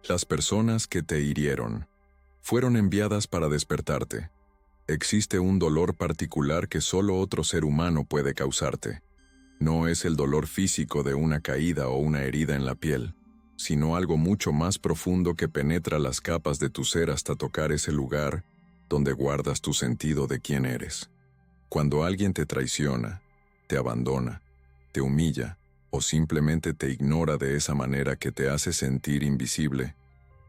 Las personas que te hirieron fueron enviadas para despertarte. Existe un dolor particular que solo otro ser humano puede causarte. No es el dolor físico de una caída o una herida en la piel, sino algo mucho más profundo que penetra las capas de tu ser hasta tocar ese lugar donde guardas tu sentido de quién eres. Cuando alguien te traiciona, te abandona, te humilla o simplemente te ignora de esa manera que te hace sentir invisible,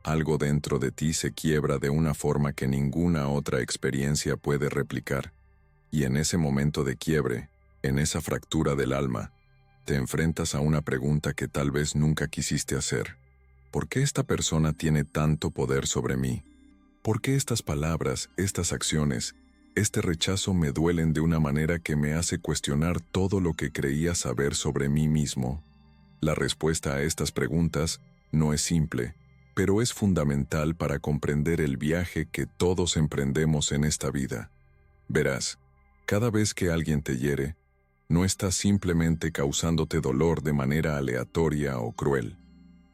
algo dentro de ti se quiebra de una forma que ninguna otra experiencia puede replicar. Y en ese momento de quiebre, en esa fractura del alma, te enfrentas a una pregunta que tal vez nunca quisiste hacer. ¿Por qué esta persona tiene tanto poder sobre mí? ¿Por qué estas palabras, estas acciones, este rechazo me duelen de una manera que me hace cuestionar todo lo que creía saber sobre mí mismo? La respuesta a estas preguntas no es simple, pero es fundamental para comprender el viaje que todos emprendemos en esta vida. Verás, cada vez que alguien te hiere, no está simplemente causándote dolor de manera aleatoria o cruel.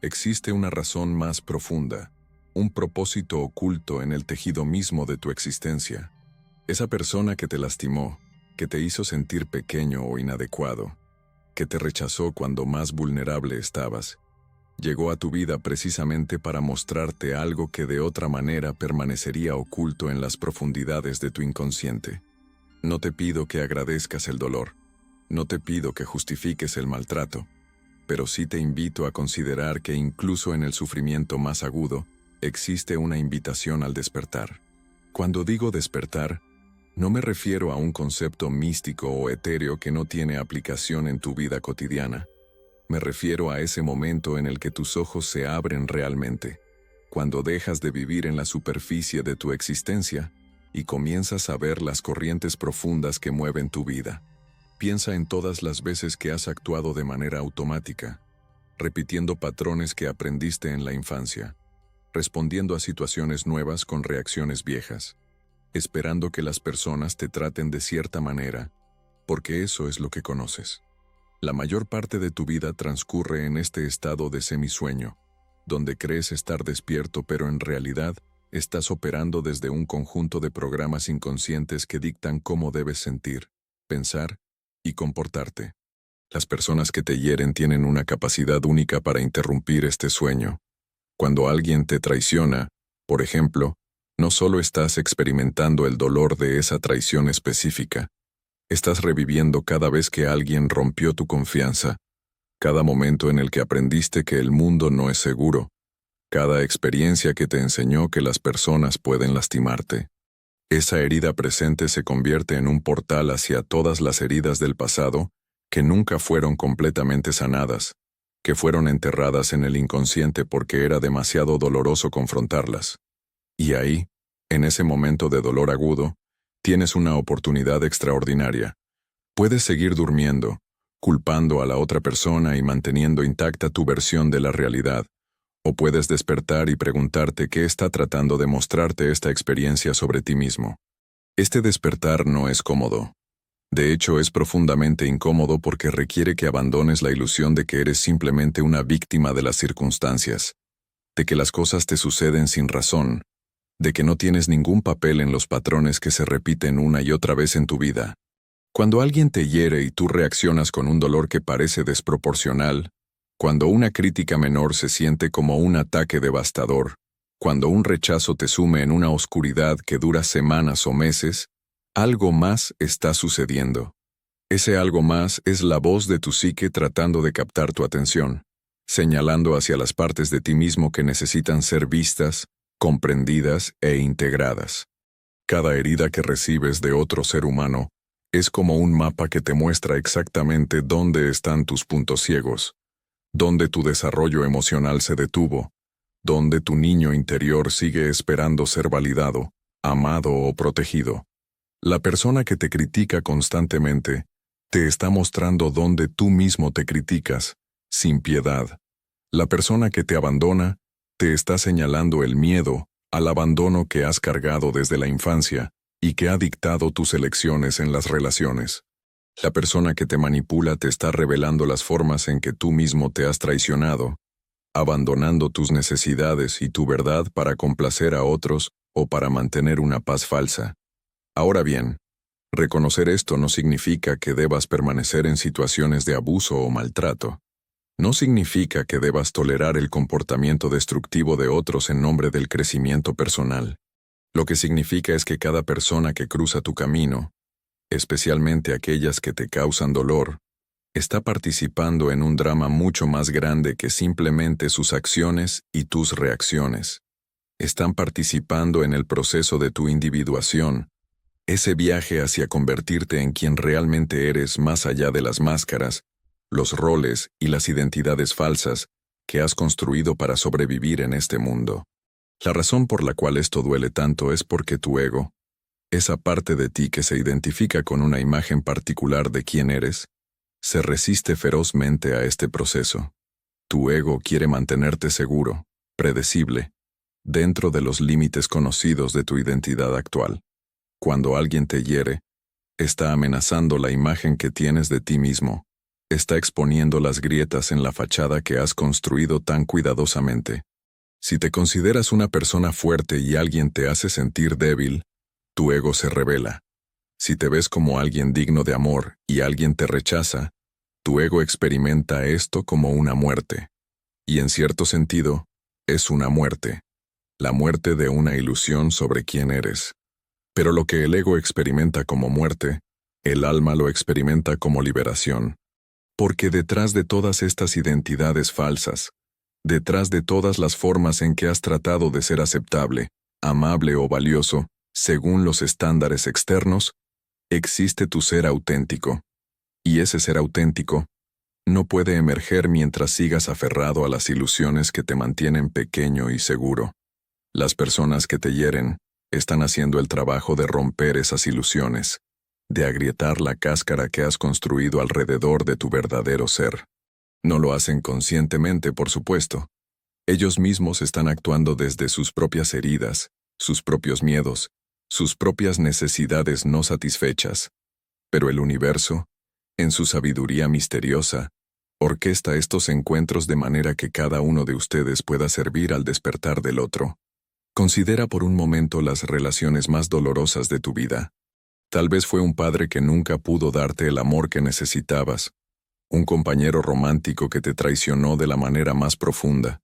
Existe una razón más profunda, un propósito oculto en el tejido mismo de tu existencia. Esa persona que te lastimó, que te hizo sentir pequeño o inadecuado, que te rechazó cuando más vulnerable estabas, llegó a tu vida precisamente para mostrarte algo que de otra manera permanecería oculto en las profundidades de tu inconsciente. No te pido que agradezcas el dolor. No te pido que justifiques el maltrato, pero sí te invito a considerar que incluso en el sufrimiento más agudo, existe una invitación al despertar. Cuando digo despertar, no me refiero a un concepto místico o etéreo que no tiene aplicación en tu vida cotidiana. Me refiero a ese momento en el que tus ojos se abren realmente, cuando dejas de vivir en la superficie de tu existencia y comienzas a ver las corrientes profundas que mueven tu vida. Piensa en todas las veces que has actuado de manera automática, repitiendo patrones que aprendiste en la infancia, respondiendo a situaciones nuevas con reacciones viejas, esperando que las personas te traten de cierta manera, porque eso es lo que conoces. La mayor parte de tu vida transcurre en este estado de semisueño, donde crees estar despierto pero en realidad estás operando desde un conjunto de programas inconscientes que dictan cómo debes sentir, pensar y comportarte. Las personas que te hieren tienen una capacidad única para interrumpir este sueño. Cuando alguien te traiciona, por ejemplo, no solo estás experimentando el dolor de esa traición específica, estás reviviendo cada vez que alguien rompió tu confianza, cada momento en el que aprendiste que el mundo no es seguro, cada experiencia que te enseñó que las personas pueden lastimarte. Esa herida presente se convierte en un portal hacia todas las heridas del pasado que nunca fueron completamente sanadas, que fueron enterradas en el inconsciente porque era demasiado doloroso confrontarlas. Y ahí, en ese momento de dolor agudo, tienes una oportunidad extraordinaria. Puedes seguir durmiendo, culpando a la otra persona y manteniendo intacta tu versión de la realidad, o puedes despertar y preguntarte qué está tratando de mostrarte esta experiencia sobre ti mismo. Este despertar no es cómodo. De hecho, es profundamente incómodo porque requiere que abandones la ilusión de que eres simplemente una víctima de las circunstancias, de que las cosas te suceden sin razón, de que no tienes ningún papel en los patrones que se repiten una y otra vez en tu vida. Cuando alguien te hiere y tú reaccionas con un dolor que parece desproporcional, cuando una crítica menor se siente como un ataque devastador, cuando un rechazo te sume en una oscuridad que dura semanas o meses, algo más está sucediendo. Ese algo más es la voz de tu psique tratando de captar tu atención, señalando hacia las partes de ti mismo que necesitan ser vistas, comprendidas e integradas. Cada herida que recibes de otro ser humano es como un mapa que te muestra exactamente dónde están tus puntos ciegos, dónde tu desarrollo emocional se detuvo, dónde tu niño interior sigue esperando ser validado, amado o protegido. La persona que te critica constantemente te está mostrando dónde tú mismo te criticas, sin piedad. La persona que te abandona te está señalando el miedo al abandono que has cargado desde la infancia y que ha dictado tus elecciones en las relaciones. La persona que te manipula te está revelando las formas en que tú mismo te has traicionado, abandonando tus necesidades y tu verdad para complacer a otros o para mantener una paz falsa. Ahora bien, reconocer esto no significa que debas permanecer en situaciones de abuso o maltrato. No significa que debas tolerar el comportamiento destructivo de otros en nombre del crecimiento personal. Lo que significa es que cada persona que cruza tu camino, especialmente aquellas que te causan dolor, está participando en un drama mucho más grande que simplemente sus acciones y tus reacciones. Están participando en el proceso de tu individuación, ese viaje hacia convertirte en quien realmente eres más allá de las máscaras, los roles y las identidades falsas que has construido para sobrevivir en este mundo. La razón por la cual esto duele tanto es porque tu ego, esa parte de ti que se identifica con una imagen particular de quién eres, se resiste ferozmente a este proceso. Tu ego quiere mantenerte seguro, predecible, dentro de los límites conocidos de tu identidad actual. Cuando alguien te hiere, está amenazando la imagen que tienes de ti mismo, está exponiendo las grietas en la fachada que has construido tan cuidadosamente. Si te consideras una persona fuerte y alguien te hace sentir débil, tu ego se revela. Si te ves como alguien digno de amor y alguien te rechaza, tu ego experimenta esto como una muerte. Y en cierto sentido, es una muerte. La muerte de una ilusión sobre quién eres. Pero lo que el ego experimenta como muerte, el alma lo experimenta como liberación. Porque detrás de todas estas identidades falsas, detrás de todas las formas en que has tratado de ser aceptable, amable o valioso, según los estándares externos, existe tu ser auténtico. Y ese ser auténtico no puede emerger mientras sigas aferrado a las ilusiones que te mantienen pequeño y seguro. Las personas que te hieren están haciendo el trabajo de romper esas ilusiones, de agrietar la cáscara que has construido alrededor de tu verdadero ser. No lo hacen conscientemente, por supuesto. Ellos mismos están actuando desde sus propias heridas, sus propios miedos, sus propias necesidades no satisfechas. Pero el universo, en su sabiduría misteriosa, orquesta estos encuentros de manera que cada uno de ustedes pueda servir al despertar del otro. Considera por un momento las relaciones más dolorosas de tu vida. Tal vez fue un padre que nunca pudo darte el amor que necesitabas, un compañero romántico que te traicionó de la manera más profunda,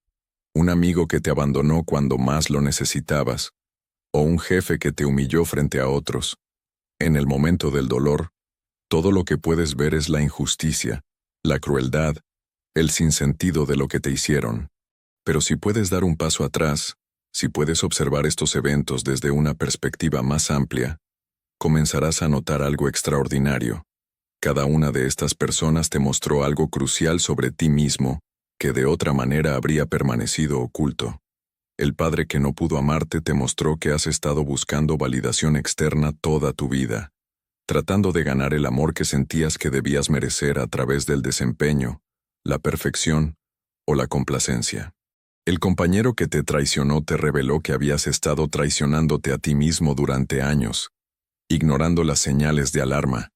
un amigo que te abandonó cuando más lo necesitabas, o un jefe que te humilló frente a otros. En el momento del dolor, todo lo que puedes ver es la injusticia, la crueldad, el sinsentido de lo que te hicieron. Pero si puedes dar un paso atrás, si puedes observar estos eventos desde una perspectiva más amplia, comenzarás a notar algo extraordinario. Cada una de estas personas te mostró algo crucial sobre ti mismo, que de otra manera habría permanecido oculto. El padre que no pudo amarte te mostró que has estado buscando validación externa toda tu vida, tratando de ganar el amor que sentías que debías merecer a través del desempeño, la perfección o la complacencia. El compañero que te traicionó te reveló que habías estado traicionándote a ti mismo durante años, ignorando las señales de alarma,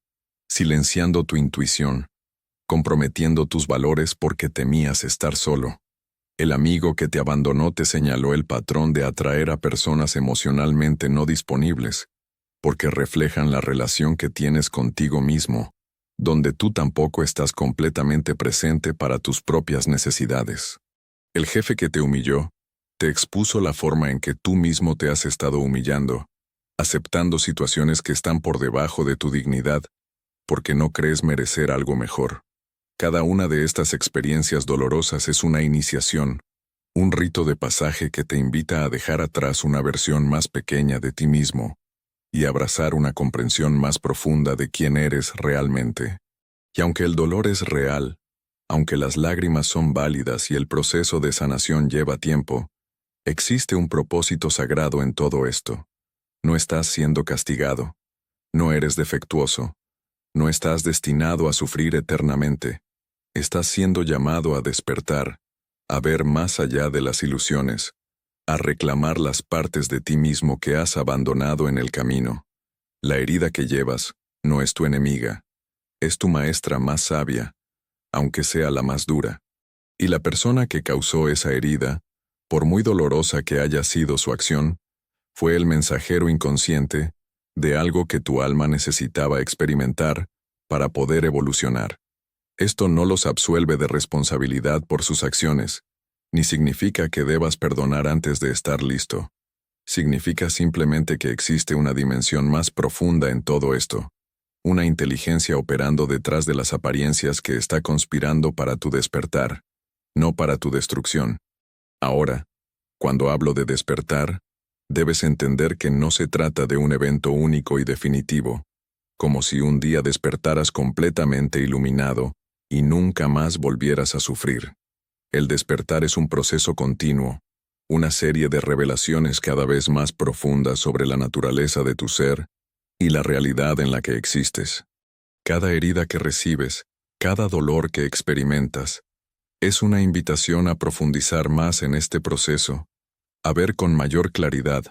silenciando tu intuición, comprometiendo tus valores porque temías estar solo. El amigo que te abandonó te señaló el patrón de atraer a personas emocionalmente no disponibles, porque reflejan la relación que tienes contigo mismo, donde tú tampoco estás completamente presente para tus propias necesidades. El jefe que te humilló, te expuso la forma en que tú mismo te has estado humillando, aceptando situaciones que están por debajo de tu dignidad, porque no crees merecer algo mejor. Cada una de estas experiencias dolorosas es una iniciación, un rito de pasaje que te invita a dejar atrás una versión más pequeña de ti mismo y abrazar una comprensión más profunda de quién eres realmente. Y aunque el dolor es real, aunque las lágrimas son válidas y el proceso de sanación lleva tiempo, existe un propósito sagrado en todo esto. No estás siendo castigado, no eres defectuoso, no estás destinado a sufrir eternamente. Estás siendo llamado a despertar, a ver más allá de las ilusiones, a reclamar las partes de ti mismo que has abandonado en el camino. La herida que llevas no es tu enemiga, es tu maestra más sabia, aunque sea la más dura. Y la persona que causó esa herida, por muy dolorosa que haya sido su acción, fue el mensajero inconsciente de algo que tu alma necesitaba experimentar para poder evolucionar. Esto no los absuelve de responsabilidad por sus acciones, ni significa que debas perdonar antes de estar listo. Significa simplemente que existe una dimensión más profunda en todo esto, una inteligencia operando detrás de las apariencias que está conspirando para tu despertar, no para tu destrucción. Ahora, cuando hablo de despertar, debes entender que no se trata de un evento único y definitivo, como si un día despertaras completamente iluminado y nunca más volvieras a sufrir. El despertar es un proceso continuo, una serie de revelaciones cada vez más profundas sobre la naturaleza de tu ser y la realidad en la que existes. Cada herida que recibes, cada dolor que experimentas, es una invitación a profundizar más en este proceso, a ver con mayor claridad,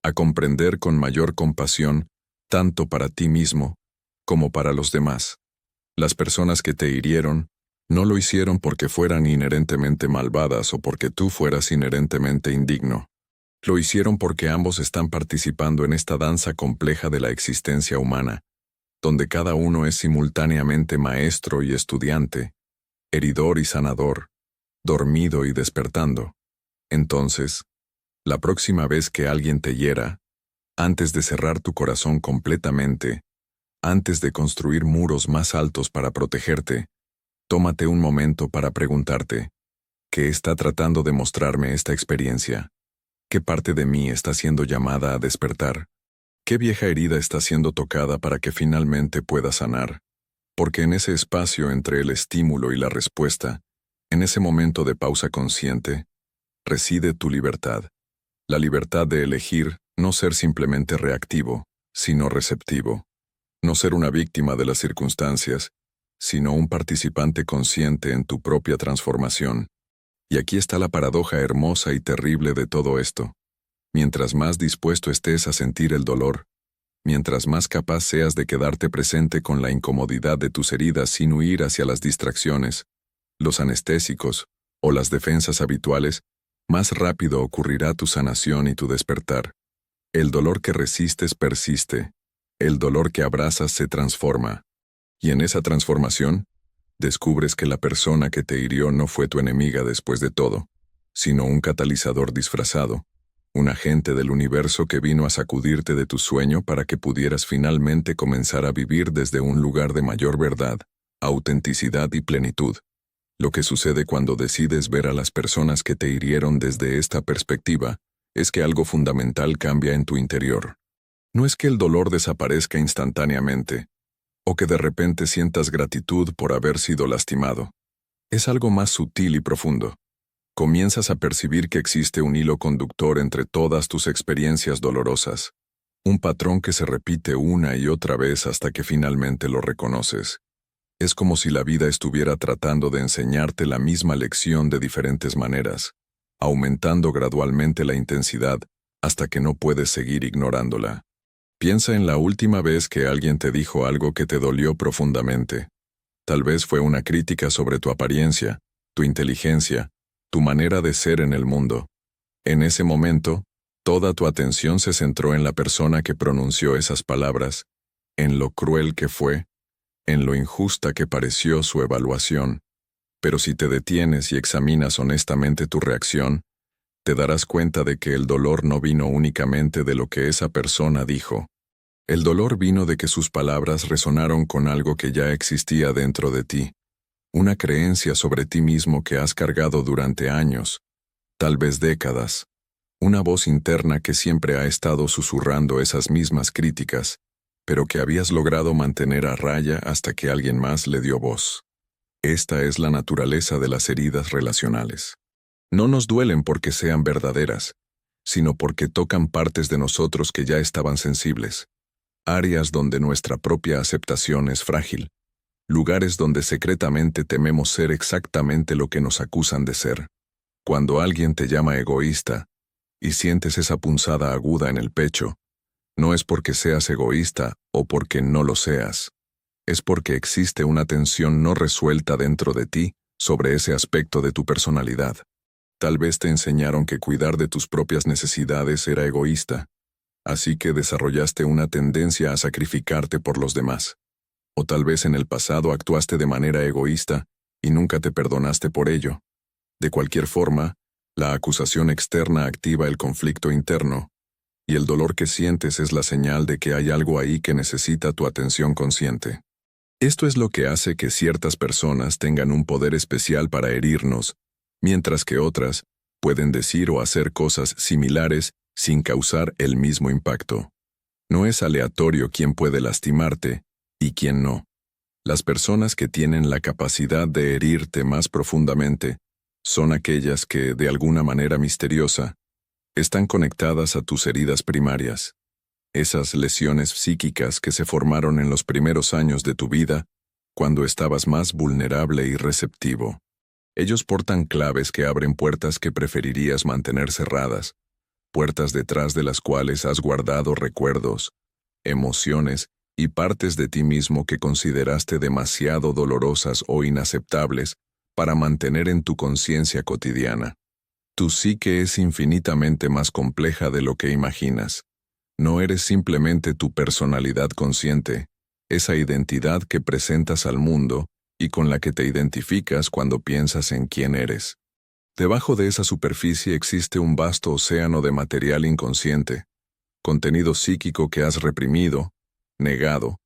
a comprender con mayor compasión, tanto para ti mismo como para los demás. Las personas que te hirieron no lo hicieron porque fueran inherentemente malvadas o porque tú fueras inherentemente indigno. Lo hicieron porque ambos están participando en esta danza compleja de la existencia humana, donde cada uno es simultáneamente maestro y estudiante, heridor y sanador, dormido y despertando. Entonces, la próxima vez que alguien te hiera, antes de cerrar tu corazón completamente, antes de construir muros más altos para protegerte, tómate un momento para preguntarte, ¿qué está tratando de mostrarme esta experiencia? ¿Qué parte de mí está siendo llamada a despertar? ¿Qué vieja herida está siendo tocada para que finalmente pueda sanar? Porque en ese espacio entre el estímulo y la respuesta, en ese momento de pausa consciente, reside tu libertad. La libertad de elegir no ser simplemente reactivo, sino receptivo. No ser una víctima de las circunstancias, sino un participante consciente en tu propia transformación. Y aquí está la paradoja hermosa y terrible de todo esto. Mientras más dispuesto estés a sentir el dolor, mientras más capaz seas de quedarte presente con la incomodidad de tus heridas sin huir hacia las distracciones, los anestésicos o las defensas habituales, más rápido ocurrirá tu sanación y tu despertar. El dolor que resistes persiste, el dolor que abrazas se transforma. Y en esa transformación, descubres que la persona que te hirió no fue tu enemiga después de todo, sino un catalizador disfrazado, un agente del universo que vino a sacudirte de tu sueño para que pudieras finalmente comenzar a vivir desde un lugar de mayor verdad, autenticidad y plenitud. Lo que sucede cuando decides ver a las personas que te hirieron desde esta perspectiva es que algo fundamental cambia en tu interior. No es que el dolor desaparezca instantáneamente, o que de repente sientas gratitud por haber sido lastimado. Es algo más sutil y profundo. Comienzas a percibir que existe un hilo conductor entre todas tus experiencias dolorosas, un patrón que se repite una y otra vez hasta que finalmente lo reconoces. Es como si la vida estuviera tratando de enseñarte la misma lección de diferentes maneras, aumentando gradualmente la intensidad hasta que no puedes seguir ignorándola. Piensa en la última vez que alguien te dijo algo que te dolió profundamente. Tal vez fue una crítica sobre tu apariencia, tu inteligencia, tu manera de ser en el mundo. En ese momento, toda tu atención se centró en la persona que pronunció esas palabras, en lo cruel que fue, en lo injusta que pareció su evaluación. Pero si te detienes y examinas honestamente tu reacción, te darás cuenta de que el dolor no vino únicamente de lo que esa persona dijo. El dolor vino de que sus palabras resonaron con algo que ya existía dentro de ti, una creencia sobre ti mismo que has cargado durante años, tal vez décadas, una voz interna que siempre ha estado susurrando esas mismas críticas, pero que habías logrado mantener a raya hasta que alguien más le dio voz. Esta es la naturaleza de las heridas relacionales. No nos duelen porque sean verdaderas, sino porque tocan partes de nosotros que ya estaban sensibles, áreas donde nuestra propia aceptación es frágil, lugares donde secretamente tememos ser exactamente lo que nos acusan de ser. Cuando alguien te llama egoísta y sientes esa punzada aguda en el pecho, no es porque seas egoísta o porque no lo seas, es porque existe una tensión no resuelta dentro de ti sobre ese aspecto de tu personalidad. Tal vez te enseñaron que cuidar de tus propias necesidades era egoísta, así que desarrollaste una tendencia a sacrificarte por los demás. O tal vez en el pasado actuaste de manera egoísta y nunca te perdonaste por ello. De cualquier forma, la acusación externa activa el conflicto interno, y el dolor que sientes es la señal de que hay algo ahí que necesita tu atención consciente. Esto es lo que hace que ciertas personas tengan un poder especial para herirnos, mientras que otras pueden decir o hacer cosas similares sin causar el mismo impacto. No es aleatorio quién puede lastimarte y quién no. Las personas que tienen la capacidad de herirte más profundamente son aquellas que, de alguna manera misteriosa, están conectadas a tus heridas primarias. Esas lesiones psíquicas que se formaron en los primeros años de tu vida, cuando estabas más vulnerable y receptivo. Ellos portan claves que abren puertas que preferirías mantener cerradas, puertas detrás de las cuales has guardado recuerdos, emociones y partes de ti mismo que consideraste demasiado dolorosas o inaceptables para mantener en tu conciencia cotidiana. Tu psique es infinitamente más compleja de lo que imaginas. No eres simplemente tu personalidad consciente, esa identidad que presentas al mundo y con la que te identificas cuando piensas en quién eres. Debajo de esa superficie existe un vasto océano de material inconsciente, contenido psíquico que has reprimido, negado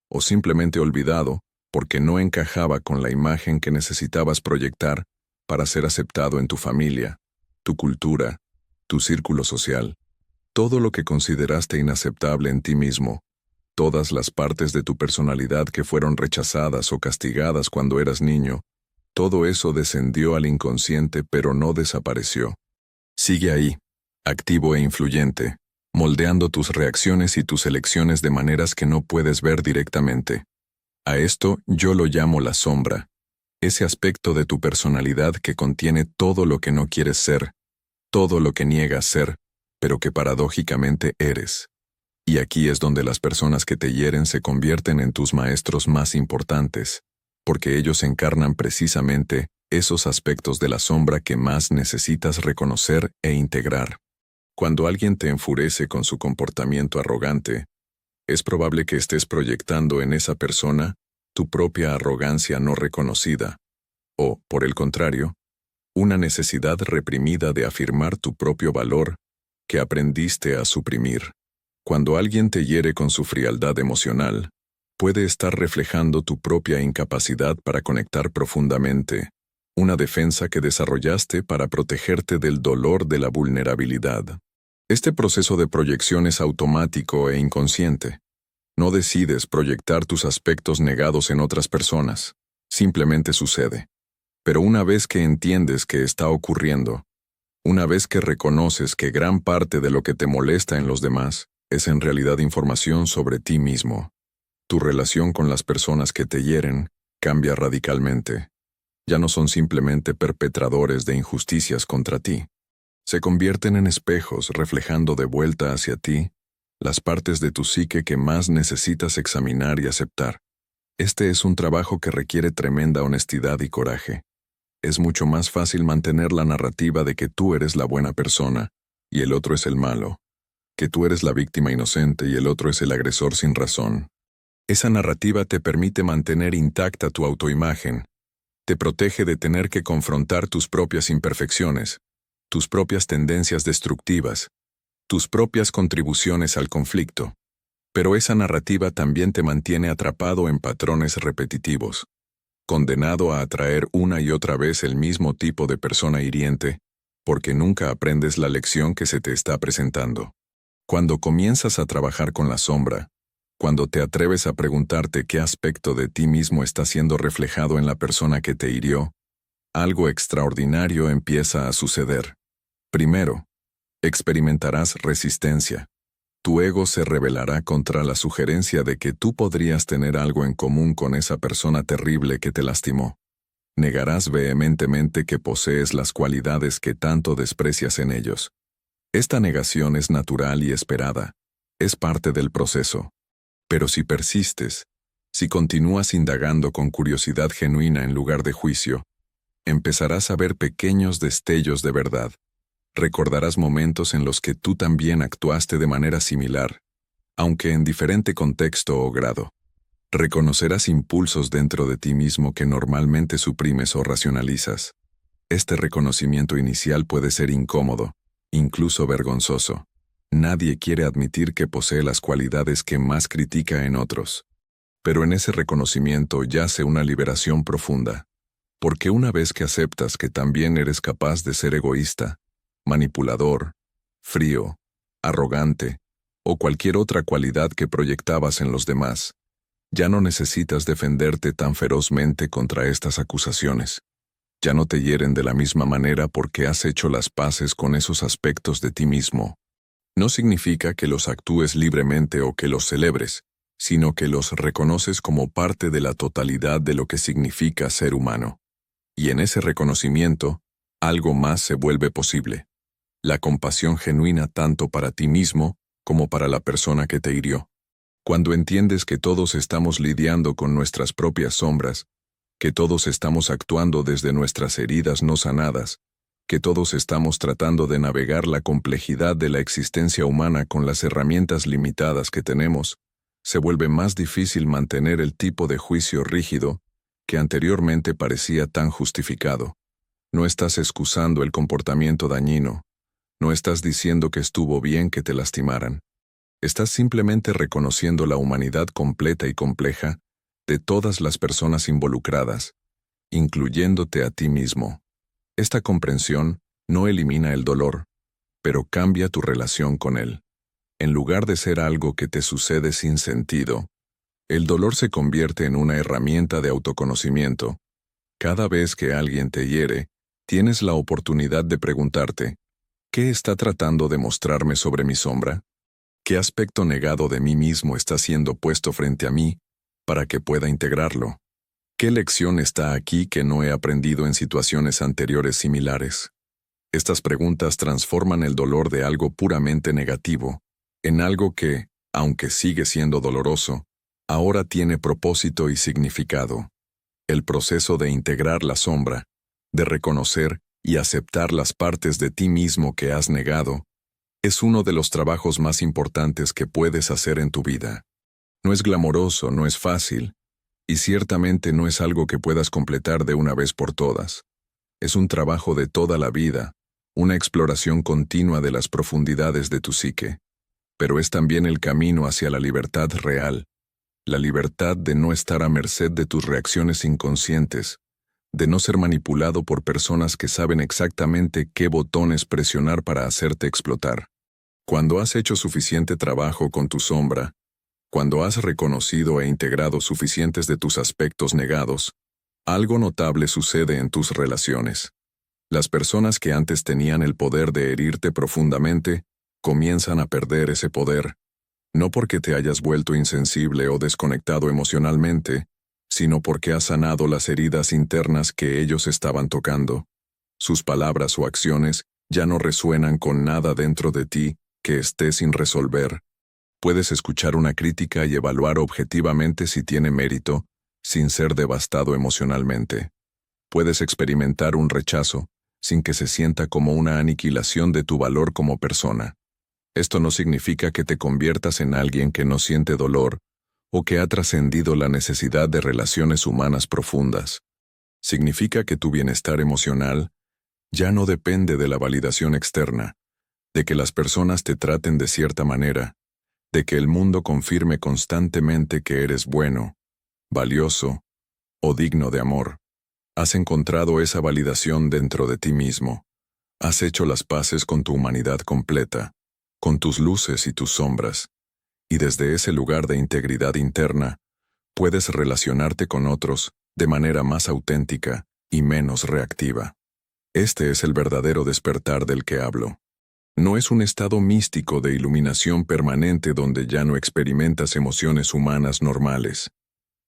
o simplemente olvidado porque no encajaba con la imagen que necesitabas proyectar para ser aceptado en tu familia, tu cultura, tu círculo social. Todo lo que consideraste inaceptable en ti mismo, todas las partes de tu personalidad que fueron rechazadas o castigadas cuando eras niño, todo eso descendió al inconsciente pero no desapareció. Sigue ahí, activo e influyente, moldeando tus reacciones y tus elecciones de maneras que no puedes ver directamente. A esto yo lo llamo la sombra, ese aspecto de tu personalidad que contiene todo lo que no quieres ser, todo lo que niegas ser, pero que paradójicamente eres. Y aquí es donde las personas que te hieren se convierten en tus maestros más importantes, porque ellos encarnan precisamente esos aspectos de la sombra que más necesitas reconocer e integrar. Cuando alguien te enfurece con su comportamiento arrogante, es probable que estés proyectando en esa persona tu propia arrogancia no reconocida, o, por el contrario, una necesidad reprimida de afirmar tu propio valor que aprendiste a suprimir. Cuando alguien te hiere con su frialdad emocional, puede estar reflejando tu propia incapacidad para conectar profundamente, una defensa que desarrollaste para protegerte del dolor de la vulnerabilidad. Este proceso de proyección es automático e inconsciente. No decides proyectar tus aspectos negados en otras personas, simplemente sucede. Pero una vez que entiendes que está ocurriendo, una vez que reconoces que gran parte de lo que te molesta en los demás es en realidad información sobre ti mismo, tu relación con las personas que te hieren cambia radicalmente. Ya no son simplemente perpetradores de injusticias contra ti. Se convierten en espejos reflejando de vuelta hacia ti las partes de tu psique que más necesitas examinar y aceptar. Este es un trabajo que requiere tremenda honestidad y coraje. Es mucho más fácil mantener la narrativa de que tú eres la buena persona y el otro es el malo, que tú eres la víctima inocente y el otro es el agresor sin razón. Esa narrativa te permite mantener intacta tu autoimagen, te protege de tener que confrontar tus propias imperfecciones, tus propias tendencias destructivas, tus propias contribuciones al conflicto. Pero esa narrativa también te mantiene atrapado en patrones repetitivos, condenado a atraer una y otra vez el mismo tipo de persona hiriente, porque nunca aprendes la lección que se te está presentando. Cuando comienzas a trabajar con la sombra, cuando te atreves a preguntarte qué aspecto de ti mismo está siendo reflejado en la persona que te hirió, algo extraordinario empieza a suceder. Primero, experimentarás resistencia. Tu ego se rebelará contra la sugerencia de que tú podrías tener algo en común con esa persona terrible que te lastimó. Negarás vehementemente que posees las cualidades que tanto desprecias en ellos. Esta negación es natural y esperada. Es parte del proceso. Pero si persistes, si continúas indagando con curiosidad genuina en lugar de juicio, empezarás a ver pequeños destellos de verdad. Recordarás momentos en los que tú también actuaste de manera similar, aunque en diferente contexto o grado. Reconocerás impulsos dentro de ti mismo que normalmente suprimes o racionalizas. Este reconocimiento inicial puede ser incómodo, incluso vergonzoso. Nadie quiere admitir que posee las cualidades que más critica en otros. Pero en ese reconocimiento yace una liberación profunda. Porque una vez que aceptas que también eres capaz de ser egoísta, manipulador, frío, arrogante, o cualquier otra cualidad que proyectabas en los demás, ya no necesitas defenderte tan ferozmente contra estas acusaciones. Ya no te hieren de la misma manera porque has hecho las paces con esos aspectos de ti mismo. No significa que los actúes libremente o que los celebres, sino que los reconoces como parte de la totalidad de lo que significa ser humano. Y en ese reconocimiento, algo más se vuelve posible. La compasión genuina tanto para ti mismo como para la persona que te hirió. Cuando entiendes que todos estamos lidiando con nuestras propias sombras, que todos estamos actuando desde nuestras heridas no sanadas, que todos estamos tratando de navegar la complejidad de la existencia humana con las herramientas limitadas que tenemos, se vuelve más difícil mantener el tipo de juicio rígido que anteriormente parecía tan justificado. No estás excusando el comportamiento dañino, no estás diciendo que estuvo bien que te lastimaran. Estás simplemente reconociendo la humanidad completa y compleja de todas las personas involucradas, incluyéndote a ti mismo. Esta comprensión no elimina el dolor, pero cambia tu relación con él. En lugar de ser algo que te sucede sin sentido, el dolor se convierte en una herramienta de autoconocimiento. Cada vez que alguien te hiere, tienes la oportunidad de preguntarte, ¿qué está tratando de mostrarme sobre mi sombra? ¿Qué aspecto negado de mí mismo está siendo puesto frente a mí para que pueda integrarlo? ¿Qué lección está aquí que no he aprendido en situaciones anteriores similares? Estas preguntas transforman el dolor de algo puramente negativo en algo que, aunque sigue siendo doloroso, ahora tiene propósito y significado. El proceso de integrar la sombra, de reconocer y aceptar las partes de ti mismo que has negado, es uno de los trabajos más importantes que puedes hacer en tu vida. No es glamoroso, no es fácil, y ciertamente no es algo que puedas completar de una vez por todas. Es un trabajo de toda la vida, una exploración continua de las profundidades de tu psique. Pero es también el camino hacia la libertad real, la libertad de no estar a merced de tus reacciones inconscientes, de no ser manipulado por personas que saben exactamente qué botones presionar para hacerte explotar. Cuando has hecho suficiente trabajo con tu sombra, cuando has reconocido e integrado suficientes de tus aspectos negados, algo notable sucede en tus relaciones. Las personas que antes tenían el poder de herirte profundamente, comienzan a perder ese poder, no porque te hayas vuelto insensible o desconectado emocionalmente, sino porque has sanado las heridas internas que ellos estaban tocando. Sus palabras o acciones ya no resuenan con nada dentro de ti que esté sin resolver. Puedes escuchar una crítica y evaluar objetivamente si tiene mérito, sin ser devastado emocionalmente. Puedes experimentar un rechazo, sin que se sienta como una aniquilación de tu valor como persona. Esto no significa que te conviertas en alguien que no siente dolor, o que ha trascendido la necesidad de relaciones humanas profundas. Significa que tu bienestar emocional ya no depende de la validación externa, de que las personas te traten de cierta manera, de que el mundo confirme constantemente que eres bueno, valioso o digno de amor. Has encontrado esa validación dentro de ti mismo. Has hecho las paces con tu humanidad completa, con tus luces y tus sombras. Y desde ese lugar de integridad interna, puedes relacionarte con otros de manera más auténtica y menos reactiva. Este es el verdadero despertar del que hablo. No es un estado místico de iluminación permanente donde ya no experimentas emociones humanas normales.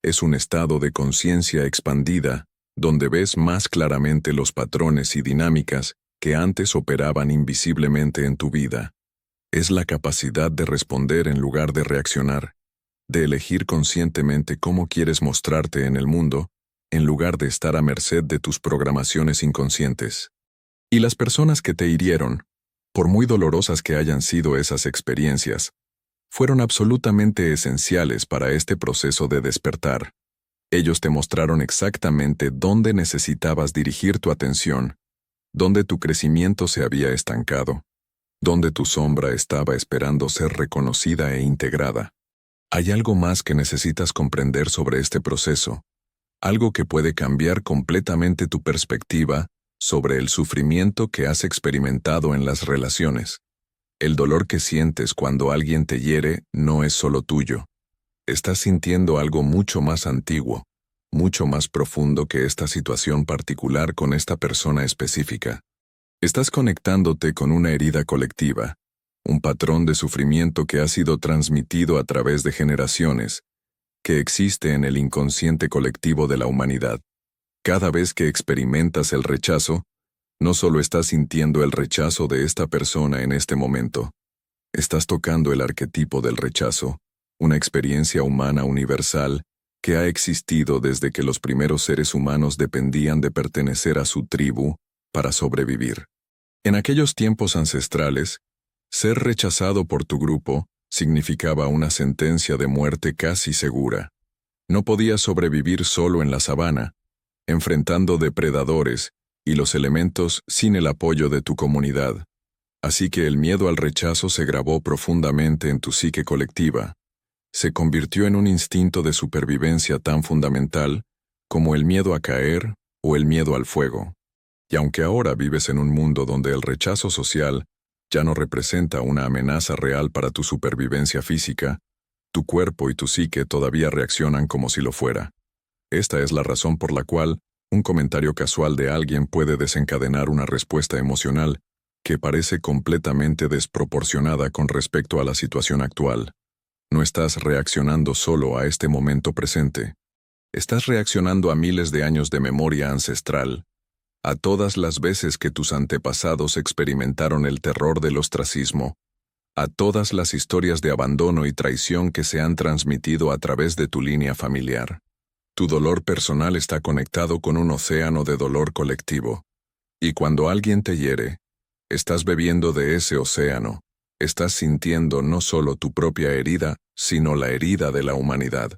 Es un estado de conciencia expandida donde ves más claramente los patrones y dinámicas que antes operaban invisiblemente en tu vida. Es la capacidad de responder en lugar de reaccionar, de elegir conscientemente cómo quieres mostrarte en el mundo en lugar de estar a merced de tus programaciones inconscientes. Y las personas que te hirieron, por muy dolorosas que hayan sido esas experiencias, fueron absolutamente esenciales para este proceso de despertar. Ellos te mostraron exactamente dónde necesitabas dirigir tu atención, dónde tu crecimiento se había estancado, dónde tu sombra estaba esperando ser reconocida e integrada. Hay algo más que necesitas comprender sobre este proceso, algo que puede cambiar completamente tu perspectiva sobre el sufrimiento que has experimentado en las relaciones. El dolor que sientes cuando alguien te hiere no es solo tuyo. Estás sintiendo algo mucho más antiguo, mucho más profundo que esta situación particular con esta persona específica. Estás conectándote con una herida colectiva, un patrón de sufrimiento que ha sido transmitido a través de generaciones, que existe en el inconsciente colectivo de la humanidad. Cada vez que experimentas el rechazo, no solo estás sintiendo el rechazo de esta persona en este momento, estás tocando el arquetipo del rechazo, una experiencia humana universal que ha existido desde que los primeros seres humanos dependían de pertenecer a su tribu para sobrevivir. En aquellos tiempos ancestrales, ser rechazado por tu grupo significaba una sentencia de muerte casi segura. No podías sobrevivir solo en la sabana, enfrentando depredadores y los elementos sin el apoyo de tu comunidad. Así que el miedo al rechazo se grabó profundamente en tu psique colectiva. Se convirtió en un instinto de supervivencia tan fundamental como el miedo a caer o el miedo al fuego. Y aunque ahora vives en un mundo donde el rechazo social ya no representa una amenaza real para tu supervivencia física, tu cuerpo y tu psique todavía reaccionan como si lo fuera. Esta es la razón por la cual un comentario casual de alguien puede desencadenar una respuesta emocional que parece completamente desproporcionada con respecto a la situación actual. No estás reaccionando solo a este momento presente. Estás reaccionando a miles de años de memoria ancestral, a todas las veces que tus antepasados experimentaron el terror del ostracismo, a todas las historias de abandono y traición que se han transmitido a través de tu línea familiar. Tu dolor personal está conectado con un océano de dolor colectivo. Y cuando alguien te hiere, estás bebiendo de ese océano. Estás sintiendo no solo tu propia herida, sino la herida de la humanidad.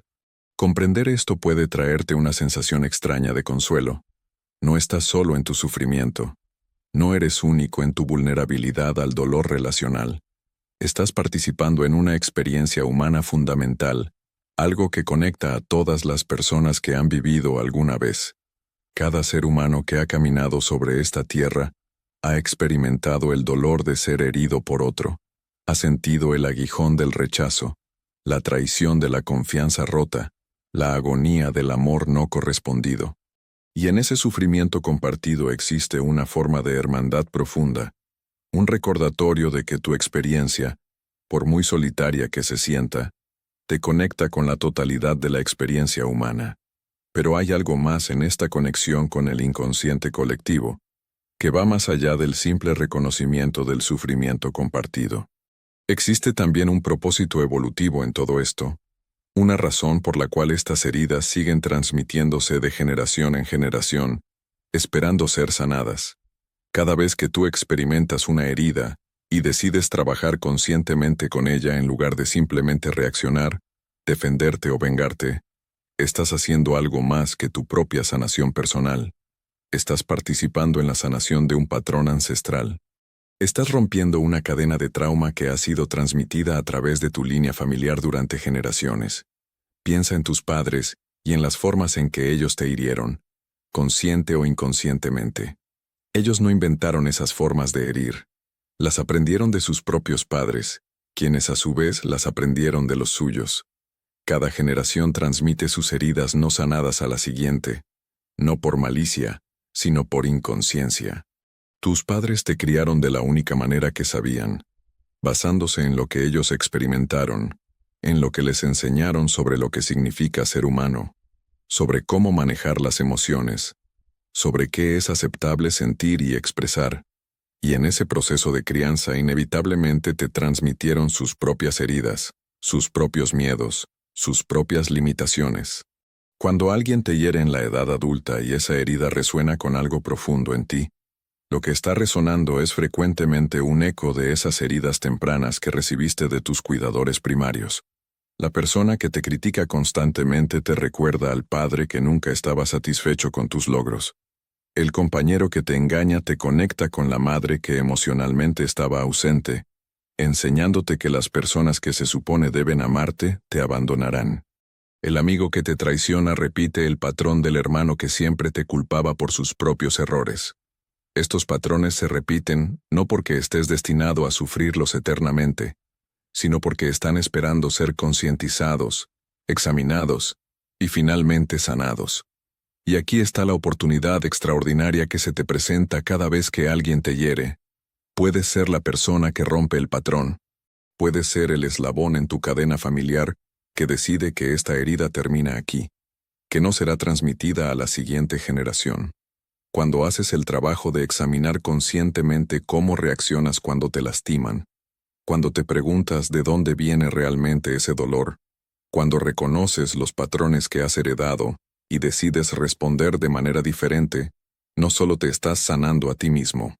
Comprender esto puede traerte una sensación extraña de consuelo. No estás solo en tu sufrimiento. No eres único en tu vulnerabilidad al dolor relacional. Estás participando en una experiencia humana fundamental, algo que conecta a todas las personas que han vivido alguna vez. Cada ser humano que ha caminado sobre esta tierra ha experimentado el dolor de ser herido por otro, ha sentido el aguijón del rechazo, la traición de la confianza rota, la agonía del amor no correspondido. Y en ese sufrimiento compartido existe una forma de hermandad profunda, un recordatorio de que tu experiencia, por muy solitaria que se sienta, te conecta con la totalidad de la experiencia humana. Pero hay algo más en esta conexión con el inconsciente colectivo, que va más allá del simple reconocimiento del sufrimiento compartido. Existe también un propósito evolutivo en todo esto, una razón por la cual estas heridas siguen transmitiéndose de generación en generación, esperando ser sanadas. Cada vez que tú experimentas una herida y decides trabajar conscientemente con ella en lugar de simplemente reaccionar, defenderte o vengarte, estás haciendo algo más que tu propia sanación personal. Estás participando en la sanación de un patrón ancestral. Estás rompiendo una cadena de trauma que ha sido transmitida a través de tu línea familiar durante generaciones. Piensa en tus padres y en las formas en que ellos te hirieron, consciente o inconscientemente. Ellos no inventaron esas formas de herir. Las aprendieron de sus propios padres, quienes a su vez las aprendieron de los suyos. Cada generación transmite sus heridas no sanadas a la siguiente, no por malicia, sino por inconsciencia. Tus padres te criaron de la única manera que sabían, basándose en lo que ellos experimentaron, en lo que les enseñaron sobre lo que significa ser humano, sobre cómo manejar las emociones, sobre qué es aceptable sentir y expresar, y en ese proceso de crianza inevitablemente te transmitieron sus propias heridas, sus propios miedos, sus propias limitaciones. Cuando alguien te hiere en la edad adulta y esa herida resuena con algo profundo en ti, lo que está resonando es frecuentemente un eco de esas heridas tempranas que recibiste de tus cuidadores primarios. La persona que te critica constantemente te recuerda al padre que nunca estaba satisfecho con tus logros. El compañero que te engaña te conecta con la madre que emocionalmente estaba ausente, enseñándote que las personas que se supone deben amarte te abandonarán. El amigo que te traiciona repite el patrón del hermano que siempre te culpaba por sus propios errores. Estos patrones se repiten no porque estés destinado a sufrirlos eternamente, sino porque están esperando ser concientizados, examinados y finalmente sanados. Y aquí está la oportunidad extraordinaria que se te presenta cada vez que alguien te hiere. Puedes ser la persona que rompe el patrón. Puedes ser el eslabón en tu cadena familiar que decide que esta herida termina aquí, que no será transmitida a la siguiente generación. Cuando haces el trabajo de examinar conscientemente cómo reaccionas cuando te lastiman, cuando te preguntas de dónde viene realmente ese dolor, cuando reconoces los patrones que has heredado y decides responder de manera diferente, no solo te estás sanando a ti mismo,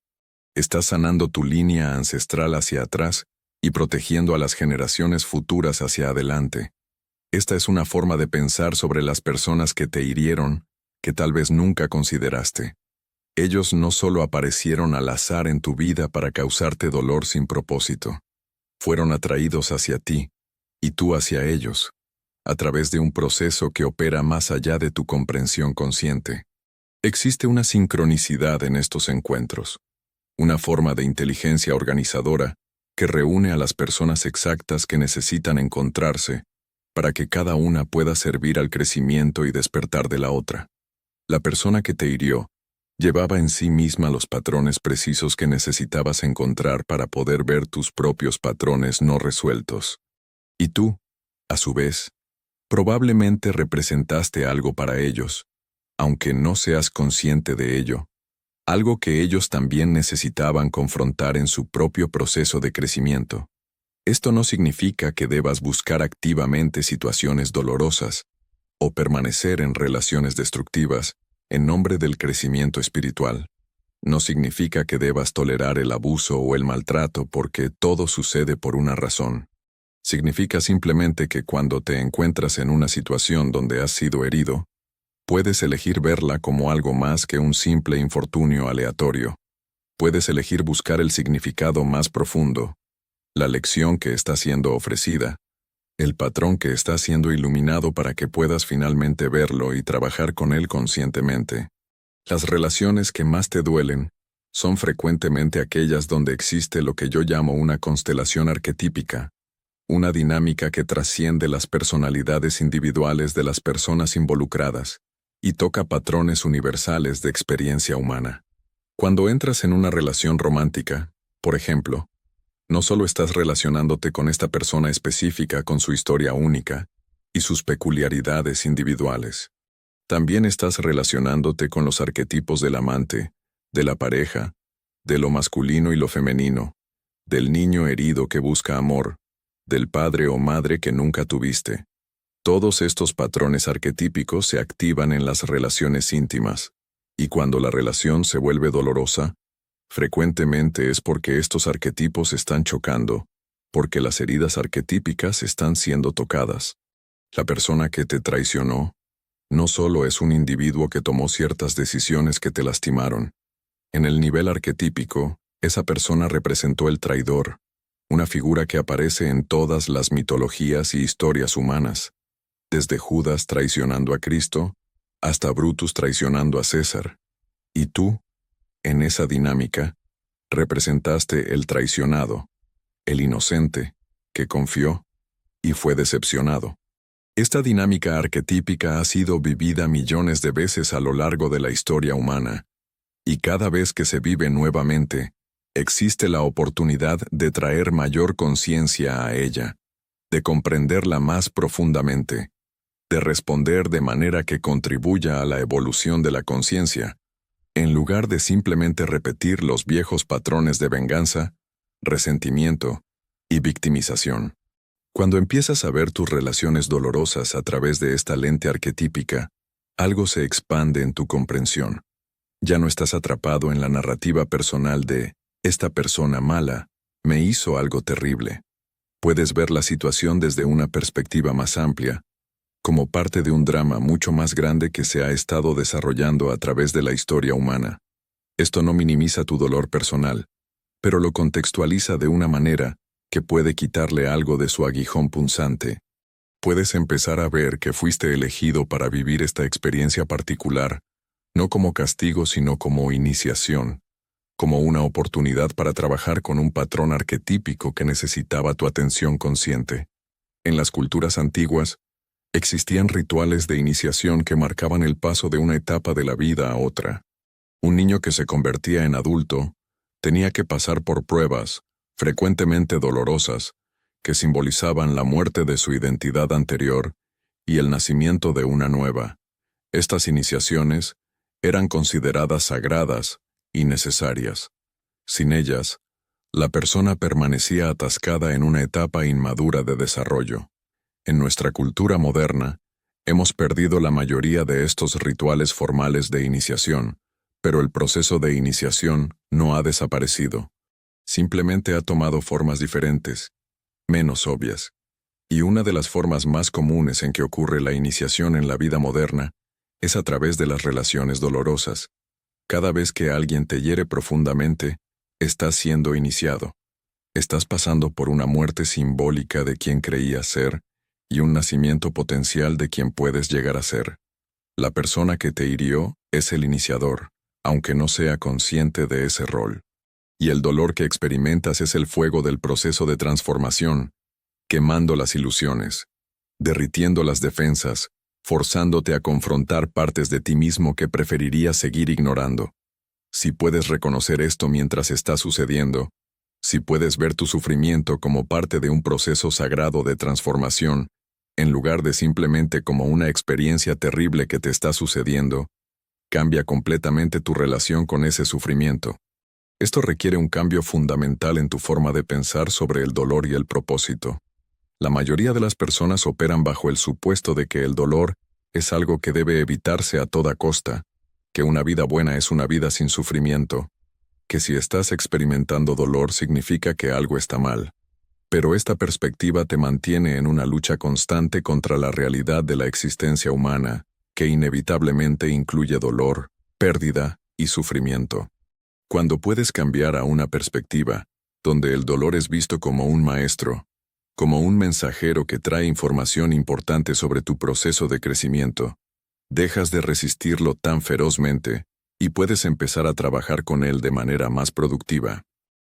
estás sanando tu línea ancestral hacia atrás y protegiendo a las generaciones futuras hacia adelante. Esta es una forma de pensar sobre las personas que te hirieron, que tal vez nunca consideraste. Ellos no solo aparecieron al azar en tu vida para causarte dolor sin propósito. Fueron atraídos hacia ti, y tú hacia ellos, a través de un proceso que opera más allá de tu comprensión consciente. Existe una sincronicidad en estos encuentros, una forma de inteligencia organizadora que reúne a las personas exactas que necesitan encontrarse para que cada una pueda servir al crecimiento y despertar de la otra. La persona que te hirió llevaba en sí misma los patrones precisos que necesitabas encontrar para poder ver tus propios patrones no resueltos. Y tú, a su vez, probablemente representaste algo para ellos, aunque no seas consciente de ello, algo que ellos también necesitaban confrontar en su propio proceso de crecimiento. Esto no significa que debas buscar activamente situaciones dolorosas o permanecer en relaciones destructivas en nombre del crecimiento espiritual. No significa que debas tolerar el abuso o el maltrato porque todo sucede por una razón. Significa simplemente que cuando te encuentras en una situación donde has sido herido, puedes elegir verla como algo más que un simple infortunio aleatorio. Puedes elegir buscar el significado más profundo, la lección que está siendo ofrecida, el patrón que está siendo iluminado para que puedas finalmente verlo y trabajar con él conscientemente. Las relaciones que más te duelen son frecuentemente aquellas donde existe lo que yo llamo una constelación arquetípica, una dinámica que trasciende las personalidades individuales de las personas involucradas y toca patrones universales de experiencia humana. Cuando entras en una relación romántica, por ejemplo, no solo estás relacionándote con esta persona específica con su historia única y sus peculiaridades individuales. También estás relacionándote con los arquetipos del amante, de la pareja, de lo masculino y lo femenino, del niño herido que busca amor, del padre o madre que nunca tuviste. Todos estos patrones arquetípicos se activan en las relaciones íntimas, y cuando la relación se vuelve dolorosa, frecuentemente es porque estos arquetipos están chocando, porque las heridas arquetípicas están siendo tocadas. La persona que te traicionó no solo es un individuo que tomó ciertas decisiones que te lastimaron. En el nivel arquetípico, esa persona representó el traidor, una figura que aparece en todas las mitologías y historias humanas, desde Judas traicionando a Cristo hasta Brutus traicionando a César. Y tú, en esa dinámica, representaste el traicionado, el inocente, que confió y fue decepcionado. Esta dinámica arquetípica ha sido vivida millones de veces a lo largo de la historia humana, y cada vez que se vive nuevamente, existe la oportunidad de traer mayor conciencia a ella, de comprenderla más profundamente, de responder de manera que contribuya a la evolución de la conciencia, en lugar de simplemente repetir los viejos patrones de venganza, resentimiento y victimización. Cuando empiezas a ver tus relaciones dolorosas a través de esta lente arquetípica, algo se expande en tu comprensión. Ya no estás atrapado en la narrativa personal de «esta persona mala me hizo algo terrible». Puedes ver la situación desde una perspectiva más amplia, como parte de un drama mucho más grande que se ha estado desarrollando a través de la historia humana. Esto no minimiza tu dolor personal, pero lo contextualiza de una manera que puede quitarle algo de su aguijón punzante. Puedes empezar a ver que fuiste elegido para vivir esta experiencia particular, no como castigo sino como iniciación, como una oportunidad para trabajar con un patrón arquetípico que necesitaba tu atención consciente. En las culturas antiguas, existían rituales de iniciación que marcaban el paso de una etapa de la vida a otra. Un niño que se convertía en adulto tenía que pasar por pruebas, frecuentemente dolorosas, que simbolizaban la muerte de su identidad anterior y el nacimiento de una nueva. Estas iniciaciones eran consideradas sagradas y necesarias. Sin ellas, la persona permanecía atascada en una etapa inmadura de desarrollo. En nuestra cultura moderna, hemos perdido la mayoría de estos rituales formales de iniciación, pero el proceso de iniciación no ha desaparecido. Simplemente ha tomado formas diferentes, menos obvias. Y una de las formas más comunes en que ocurre la iniciación en la vida moderna es a través de las relaciones dolorosas. Cada vez que alguien te hiere profundamente, estás siendo iniciado. Estás pasando por una muerte simbólica de quien creías ser y un nacimiento potencial de quien puedes llegar a ser. La persona que te hirió es el iniciador, aunque no sea consciente de ese rol. Y el dolor que experimentas es el fuego del proceso de transformación, quemando las ilusiones, derritiendo las defensas, forzándote a confrontar partes de ti mismo que preferirías seguir ignorando. Si puedes reconocer esto mientras está sucediendo, si puedes ver tu sufrimiento como parte de un proceso sagrado de transformación, en lugar de simplemente como una experiencia terrible que te está sucediendo, cambia completamente tu relación con ese sufrimiento. Esto requiere un cambio fundamental en tu forma de pensar sobre el dolor y el propósito. La mayoría de las personas operan bajo el supuesto de que el dolor es algo que debe evitarse a toda costa, que una vida buena es una vida sin sufrimiento, que si estás experimentando dolor significa que algo está mal. Pero esta perspectiva te mantiene en una lucha constante contra la realidad de la existencia humana, que inevitablemente incluye dolor, pérdida y sufrimiento. Cuando puedes cambiar a una perspectiva, donde el dolor es visto como un maestro, como un mensajero que trae información importante sobre tu proceso de crecimiento, dejas de resistirlo tan ferozmente y puedes empezar a trabajar con él de manera más productiva.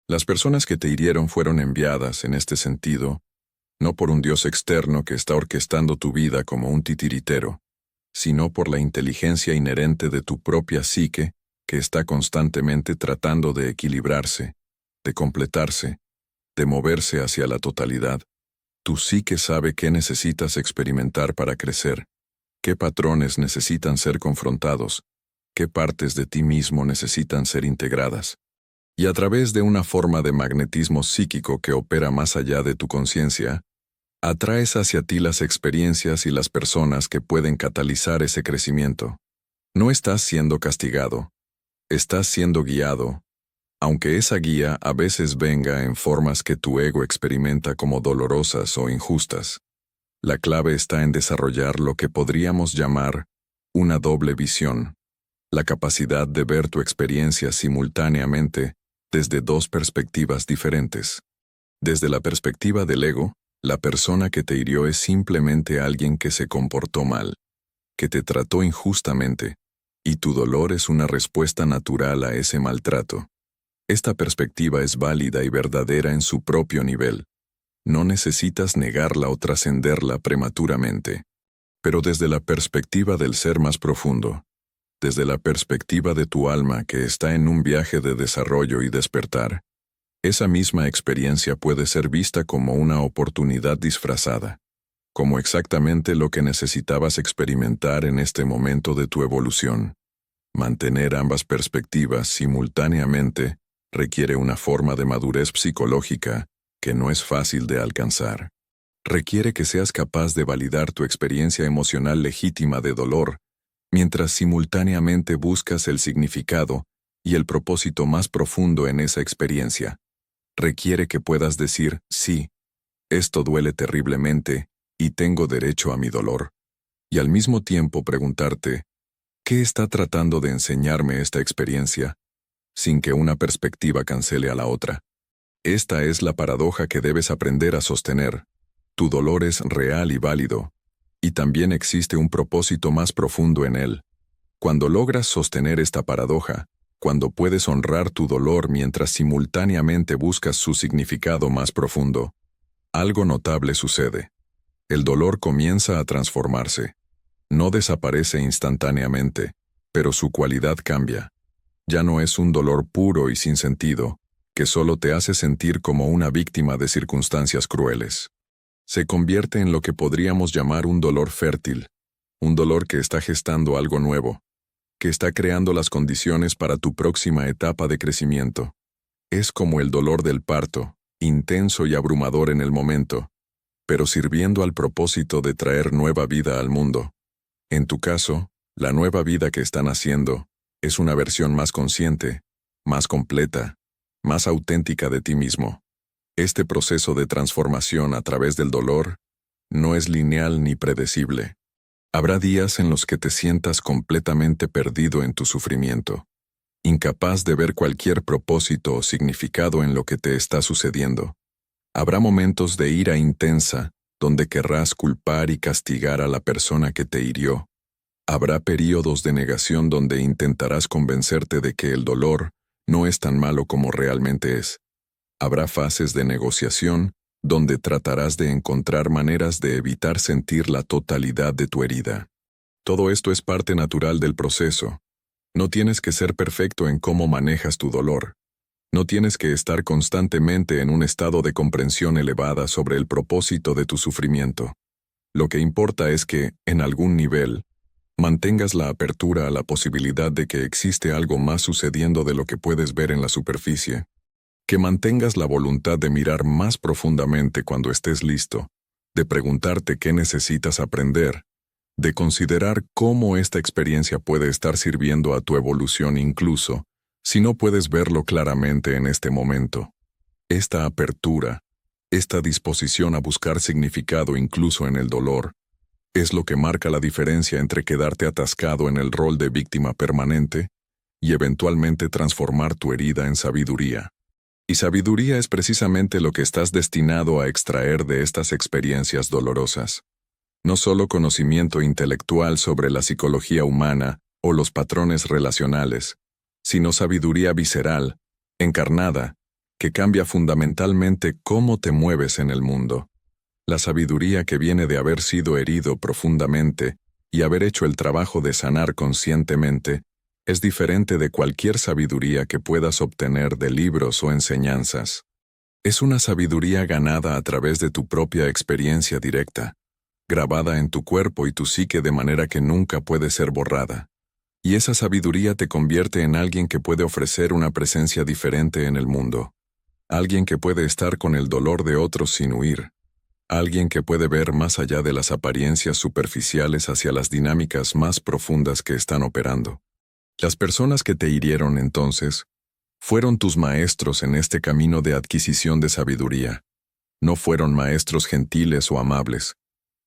Las personas que te hirieron fueron enviadas, en este sentido, no por un Dios externo que está orquestando tu vida como un titiritero, sino por la inteligencia inherente de tu propia psique que está constantemente tratando de equilibrarse, de completarse, de moverse hacia la totalidad. Tu psique sabe qué necesitas experimentar para crecer, qué patrones necesitan ser confrontados, qué partes de ti mismo necesitan ser integradas. Y a través de una forma de magnetismo psíquico que opera más allá de tu conciencia, atraes hacia ti las experiencias y las personas que pueden catalizar ese crecimiento. No estás siendo castigado, estás siendo guiado, aunque esa guía a veces venga en formas que tu ego experimenta como dolorosas o injustas. La clave está en desarrollar lo que podríamos llamar una doble visión, la capacidad de ver tu experiencia simultáneamente desde dos perspectivas diferentes. Desde la perspectiva del ego, la persona que te hirió es simplemente alguien que se comportó mal, que te trató injustamente, y tu dolor es una respuesta natural a ese maltrato. Esta perspectiva es válida y verdadera en su propio nivel. No necesitas negarla o trascenderla prematuramente. Pero desde la perspectiva del ser más profundo, desde la perspectiva de tu alma que está en un viaje de desarrollo y despertar, esa misma experiencia puede ser vista como una oportunidad disfrazada, como exactamente lo que necesitabas experimentar en este momento de tu evolución. Mantener ambas perspectivas simultáneamente requiere una forma de madurez psicológica que no es fácil de alcanzar. Requiere que seas capaz de validar tu experiencia emocional legítima de dolor mientras simultáneamente buscas el significado y el propósito más profundo en esa experiencia. Requiere que puedas decir, sí, esto duele terriblemente y tengo derecho a mi dolor. Y al mismo tiempo preguntarte, ¿qué está tratando de enseñarme esta experiencia? Sin que una perspectiva cancele a la otra. Esta es la paradoja que debes aprender a sostener. Tu dolor es real y válido, y también existe un propósito más profundo en él. Cuando logras sostener esta paradoja, cuando puedes honrar tu dolor mientras simultáneamente buscas su significado más profundo, algo notable sucede. El dolor comienza a transformarse. No desaparece instantáneamente, pero su cualidad cambia. Ya no es un dolor puro y sin sentido, que solo te hace sentir como una víctima de circunstancias crueles. Se convierte en lo que podríamos llamar un dolor fértil, un dolor que está gestando algo nuevo, que está creando las condiciones para tu próxima etapa de crecimiento. Es como el dolor del parto, intenso y abrumador en el momento, pero sirviendo al propósito de traer nueva vida al mundo. En tu caso, la nueva vida que están haciendo es una versión más consciente, más completa, más auténtica de ti mismo. Este proceso de transformación a través del dolor no es lineal ni predecible. Habrá días en los que te sientas completamente perdido en tu sufrimiento, incapaz de ver cualquier propósito o significado en lo que te está sucediendo. Habrá momentos de ira intensa, donde querrás culpar y castigar a la persona que te hirió. Habrá períodos de negación donde intentarás convencerte de que el dolor no es tan malo como realmente es. Habrá fases de negociación donde tratarás de encontrar maneras de evitar sentir la totalidad de tu herida. Todo esto es parte natural del proceso. No tienes que ser perfecto en cómo manejas tu dolor. No tienes que estar constantemente en un estado de comprensión elevada sobre el propósito de tu sufrimiento. Lo que importa es que, en algún nivel, mantengas la apertura a la posibilidad de que existe algo más sucediendo de lo que puedes ver en la superficie. Que mantengas la voluntad de mirar más profundamente cuando estés listo, de preguntarte qué necesitas aprender, de considerar cómo esta experiencia puede estar sirviendo a tu evolución incluso, si no puedes verlo claramente en este momento. Esta apertura, esta disposición a buscar significado incluso en el dolor, es lo que marca la diferencia entre quedarte atascado en el rol de víctima permanente y eventualmente transformar tu herida en sabiduría. Y sabiduría es precisamente lo que estás destinado a extraer de estas experiencias dolorosas. No solo conocimiento intelectual sobre la psicología humana o los patrones relacionales, sino sabiduría visceral, encarnada, que cambia fundamentalmente cómo te mueves en el mundo. La sabiduría que viene de haber sido herido profundamente y haber hecho el trabajo de sanar conscientemente es diferente de cualquier sabiduría que puedas obtener de libros o enseñanzas. Es una sabiduría ganada a través de tu propia experiencia directa, grabada en tu cuerpo y tu psique de manera que nunca puede ser borrada. Y esa sabiduría te convierte en alguien que puede ofrecer una presencia diferente en el mundo. Alguien que puede estar con el dolor de otros sin huir. Alguien que puede ver más allá de las apariencias superficiales hacia las dinámicas más profundas que están operando. Las personas que te hirieron entonces fueron tus maestros en este camino de adquisición de sabiduría. No fueron maestros gentiles o amables.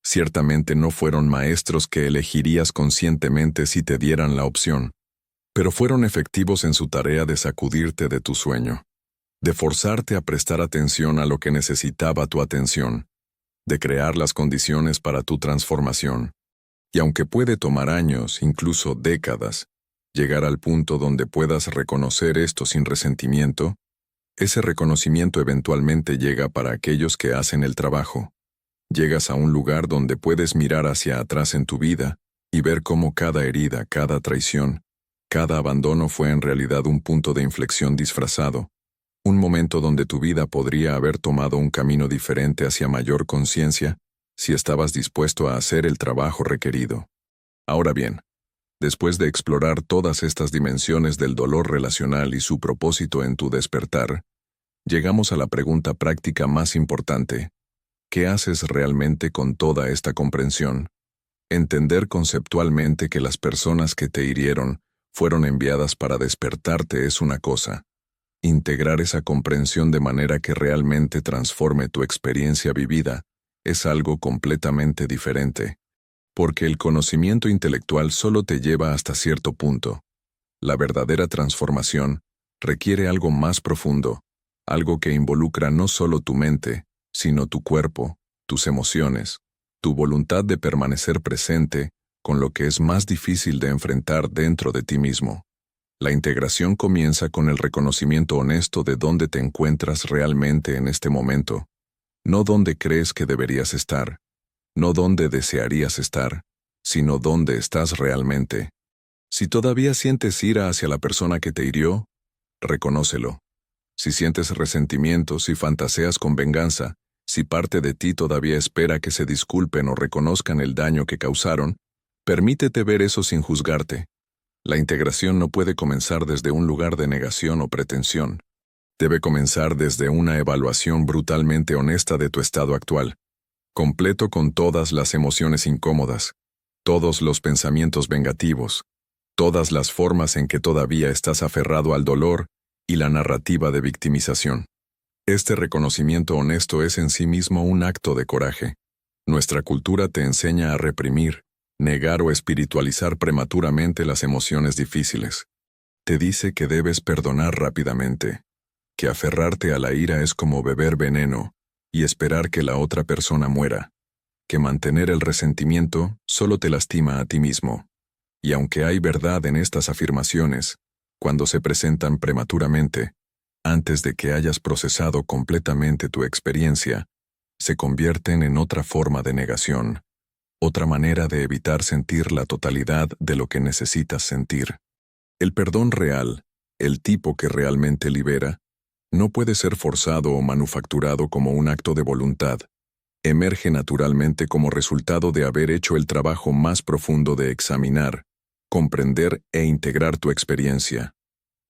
Ciertamente no fueron maestros que elegirías conscientemente si te dieran la opción, pero fueron efectivos en su tarea de sacudirte de tu sueño, de forzarte a prestar atención a lo que necesitaba tu atención, de crear las condiciones para tu transformación. Y aunque puede tomar años, incluso décadas, llegar al punto donde puedas reconocer esto sin resentimiento, ese reconocimiento eventualmente llega para aquellos que hacen el trabajo. Llegas a un lugar donde puedes mirar hacia atrás en tu vida y ver cómo cada herida, cada traición, cada abandono fue en realidad un punto de inflexión disfrazado, un momento donde tu vida podría haber tomado un camino diferente hacia mayor conciencia si estabas dispuesto a hacer el trabajo requerido. Ahora bien, después de explorar todas estas dimensiones del dolor relacional y su propósito en tu despertar, llegamos a la pregunta práctica más importante. ¿Qué haces realmente con toda esta comprensión? Entender conceptualmente que las personas que te hirieron fueron enviadas para despertarte es una cosa. Integrar esa comprensión de manera que realmente transforme tu experiencia vivida es algo completamente diferente. Porque el conocimiento intelectual solo te lleva hasta cierto punto. La verdadera transformación requiere algo más profundo, algo que involucra no solo tu mente, sino tu cuerpo, tus emociones, tu voluntad de permanecer presente con lo que es más difícil de enfrentar dentro de ti mismo. La integración comienza con el reconocimiento honesto de dónde te encuentras realmente en este momento, no dónde crees que deberías estar, no dónde desearías estar, sino dónde estás realmente. Si todavía sientes ira hacia la persona que te hirió, reconócelo. Si sientes resentimiento, si fantaseas con venganza, si parte de ti todavía espera que se disculpen o reconozcan el daño que causaron, permítete ver eso sin juzgarte. La integración no puede comenzar desde un lugar de negación o pretensión. Debe comenzar desde una evaluación brutalmente honesta de tu estado actual, completo con todas las emociones incómodas, todos los pensamientos vengativos, todas las formas en que todavía estás aferrado al dolor y la narrativa de victimización. Este reconocimiento honesto es en sí mismo un acto de coraje. Nuestra cultura te enseña a reprimir, negar o espiritualizar prematuramente las emociones difíciles. Te dice que debes perdonar rápidamente, que aferrarte a la ira es como beber veneno y esperar que la otra persona muera, que mantener el resentimiento solo te lastima a ti mismo. Y aunque hay verdad en estas afirmaciones, cuando se presentan prematuramente, antes de que hayas procesado completamente tu experiencia, se convierten en otra forma de negación, otra manera de evitar sentir la totalidad de lo que necesitas sentir. El perdón real, el tipo que realmente libera, no puede ser forzado o manufacturado como un acto de voluntad. Emerge naturalmente como resultado de haber hecho el trabajo más profundo de examinar, comprender e integrar tu experiencia.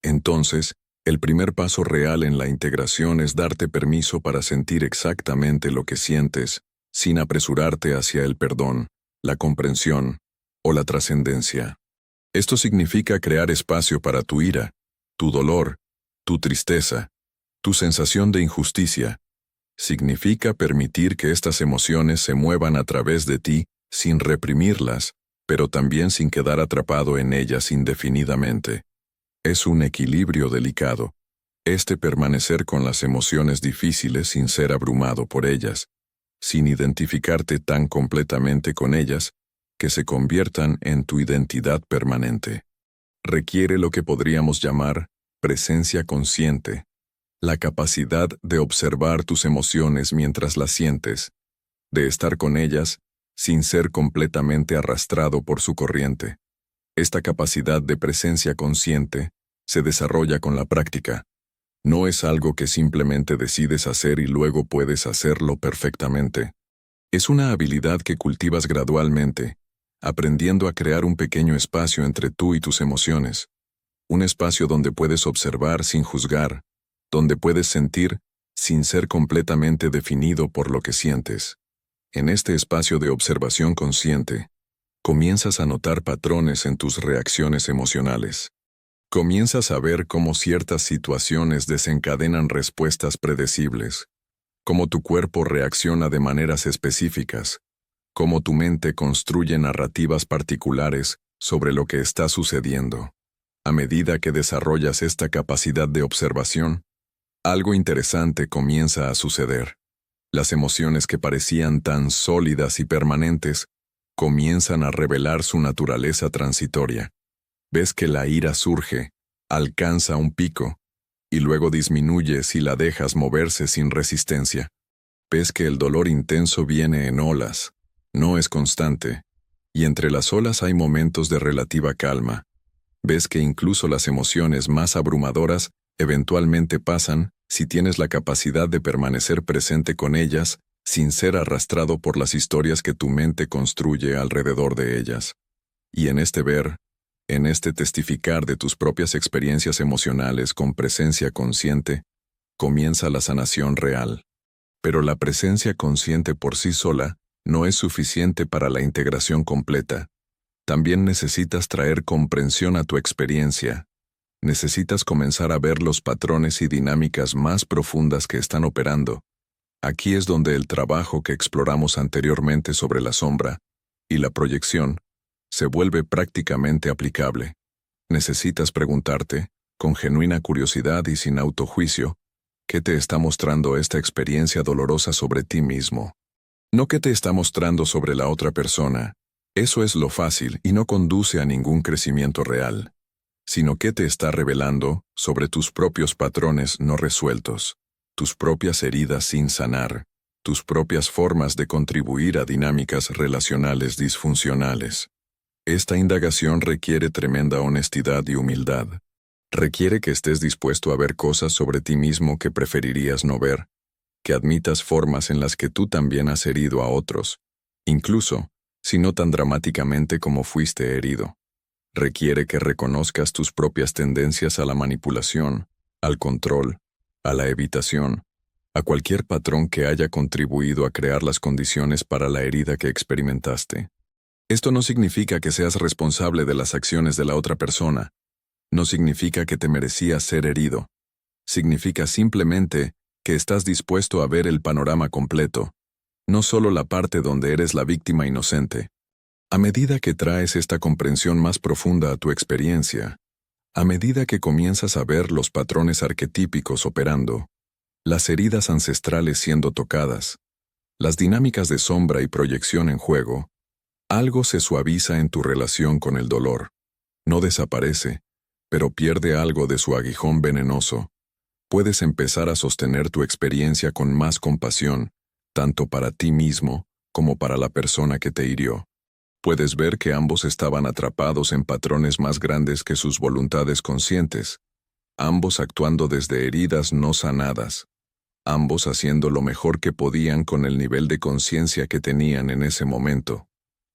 Entonces, el primer paso real en la integración es darte permiso para sentir exactamente lo que sientes, sin apresurarte hacia el perdón, la comprensión o la trascendencia. Esto significa crear espacio para tu ira, tu dolor, tu tristeza, tu sensación de injusticia. Significa permitir que estas emociones se muevan a través de ti sin reprimirlas, pero también sin quedar atrapado en ellas indefinidamente. Es un equilibrio delicado, permanecer con las emociones difíciles sin ser abrumado por ellas, sin identificarte tan completamente con ellas, que se conviertan en tu identidad permanente. Requiere lo que podríamos llamar presencia consciente, la capacidad de observar tus emociones mientras las sientes, de estar con ellas sin ser completamente arrastrado por su corriente. Esta capacidad de presencia consciente se desarrolla con la práctica. No es algo que simplemente decides hacer y luego puedes hacerlo perfectamente. Es una habilidad que cultivas gradualmente, aprendiendo a crear un pequeño espacio entre tú y tus emociones. Un espacio donde puedes observar sin juzgar, donde puedes sentir sin ser completamente definido por lo que sientes. En este espacio de observación consciente, comienzas a notar patrones en tus reacciones emocionales. Comienzas a ver cómo ciertas situaciones desencadenan respuestas predecibles, cómo tu cuerpo reacciona de maneras específicas, cómo tu mente construye narrativas particulares sobre lo que está sucediendo. A medida que desarrollas esta capacidad de observación, algo interesante comienza a suceder. Las emociones que parecían tan sólidas y permanentes comienzan a revelar su naturaleza transitoria. Ves que la ira surge, alcanza un pico, y luego disminuye si la dejas moverse sin resistencia. Ves que el dolor intenso viene en olas, no es constante, y entre las olas hay momentos de relativa calma. Ves que incluso las emociones más abrumadoras eventualmente pasan si tienes la capacidad de permanecer presente con ellas sin ser arrastrado por las historias que tu mente construye alrededor de ellas. Y en este ver, en este testificar de tus propias experiencias emocionales con presencia consciente, comienza la sanación real. Pero la presencia consciente por sí sola no es suficiente para la integración completa. También necesitas traer comprensión a tu experiencia. Necesitas comenzar a ver los patrones y dinámicas más profundas que están operando. Aquí es donde el trabajo que exploramos anteriormente sobre la sombra y la proyección se vuelve prácticamente aplicable. Necesitas preguntarte, con genuina curiosidad y sin autojuicio, ¿qué te está mostrando esta experiencia dolorosa sobre ti mismo? No qué te está mostrando sobre la otra persona. Eso es lo fácil y no conduce a ningún crecimiento real, sino qué te está revelando sobre tus propios patrones no resueltos, tus propias heridas sin sanar, tus propias formas de contribuir a dinámicas relacionales disfuncionales. Esta indagación requiere tremenda honestidad y humildad. Requiere que estés dispuesto a ver cosas sobre ti mismo que preferirías no ver, que admitas formas en las que tú también has herido a otros, incluso si no tan dramáticamente como fuiste herido. Requiere que reconozcas tus propias tendencias a la manipulación, al control, a la evitación, a cualquier patrón que haya contribuido a crear las condiciones para la herida que experimentaste. Esto no significa que seas responsable de las acciones de la otra persona. No significa que te merecías ser herido. Significa simplemente que estás dispuesto a ver el panorama completo, no solo la parte donde eres la víctima inocente. A medida que traes esta comprensión más profunda a tu experiencia, a medida que comienzas a ver los patrones arquetípicos operando, las heridas ancestrales siendo tocadas, las dinámicas de sombra y proyección en juego, algo se suaviza en tu relación con el dolor. No desaparece, pero pierde algo de su aguijón venenoso. Puedes empezar a sostener tu experiencia con más compasión, tanto para ti mismo como para la persona que te hirió. Puedes ver que ambos estaban atrapados en patrones más grandes que sus voluntades conscientes, ambos actuando desde heridas no sanadas, ambos haciendo lo mejor que podían con el nivel de conciencia que tenían en ese momento.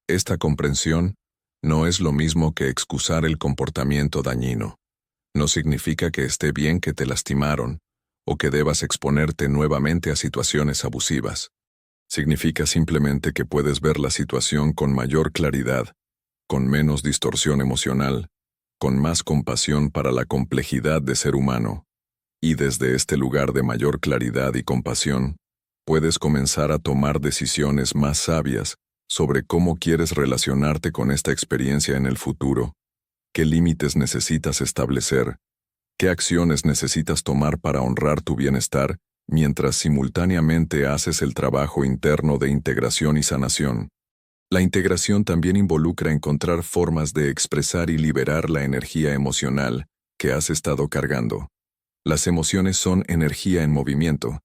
Esta comprensión no es lo mismo que excusar el comportamiento dañino. No significa que esté bien que te lastimaron o que debas exponerte nuevamente a situaciones abusivas. Significa simplemente que puedes ver la situación con mayor claridad, con menos distorsión emocional, con más compasión para la complejidad de ser humano. Y desde este lugar de mayor claridad y compasión, puedes comenzar a tomar decisiones más sabias sobre cómo quieres relacionarte con esta experiencia en el futuro, qué límites necesitas establecer, qué acciones necesitas tomar para honrar tu bienestar, mientras simultáneamente haces el trabajo interno de integración y sanación. La integración también involucra encontrar formas de expresar y liberar la energía emocional que has estado cargando. Las emociones son energía en movimiento,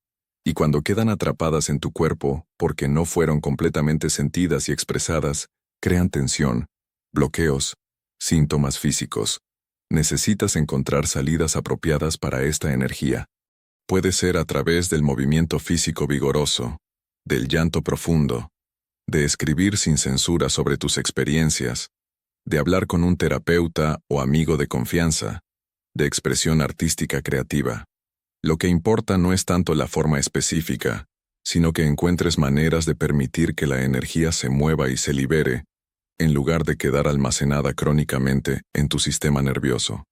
y cuando quedan atrapadas en tu cuerpo porque no fueron completamente sentidas y expresadas, crean tensión, bloqueos, síntomas físicos. Necesitas encontrar salidas apropiadas para esta energía. Puede ser a través del movimiento físico vigoroso, del llanto profundo, de escribir sin censura sobre tus experiencias, de hablar con un terapeuta o amigo de confianza, de expresión artística creativa. Lo que importa no es tanto la forma específica, sino que encuentres maneras de permitir que la energía se mueva y se libere, en lugar de quedar almacenada crónicamente en tu sistema nervioso.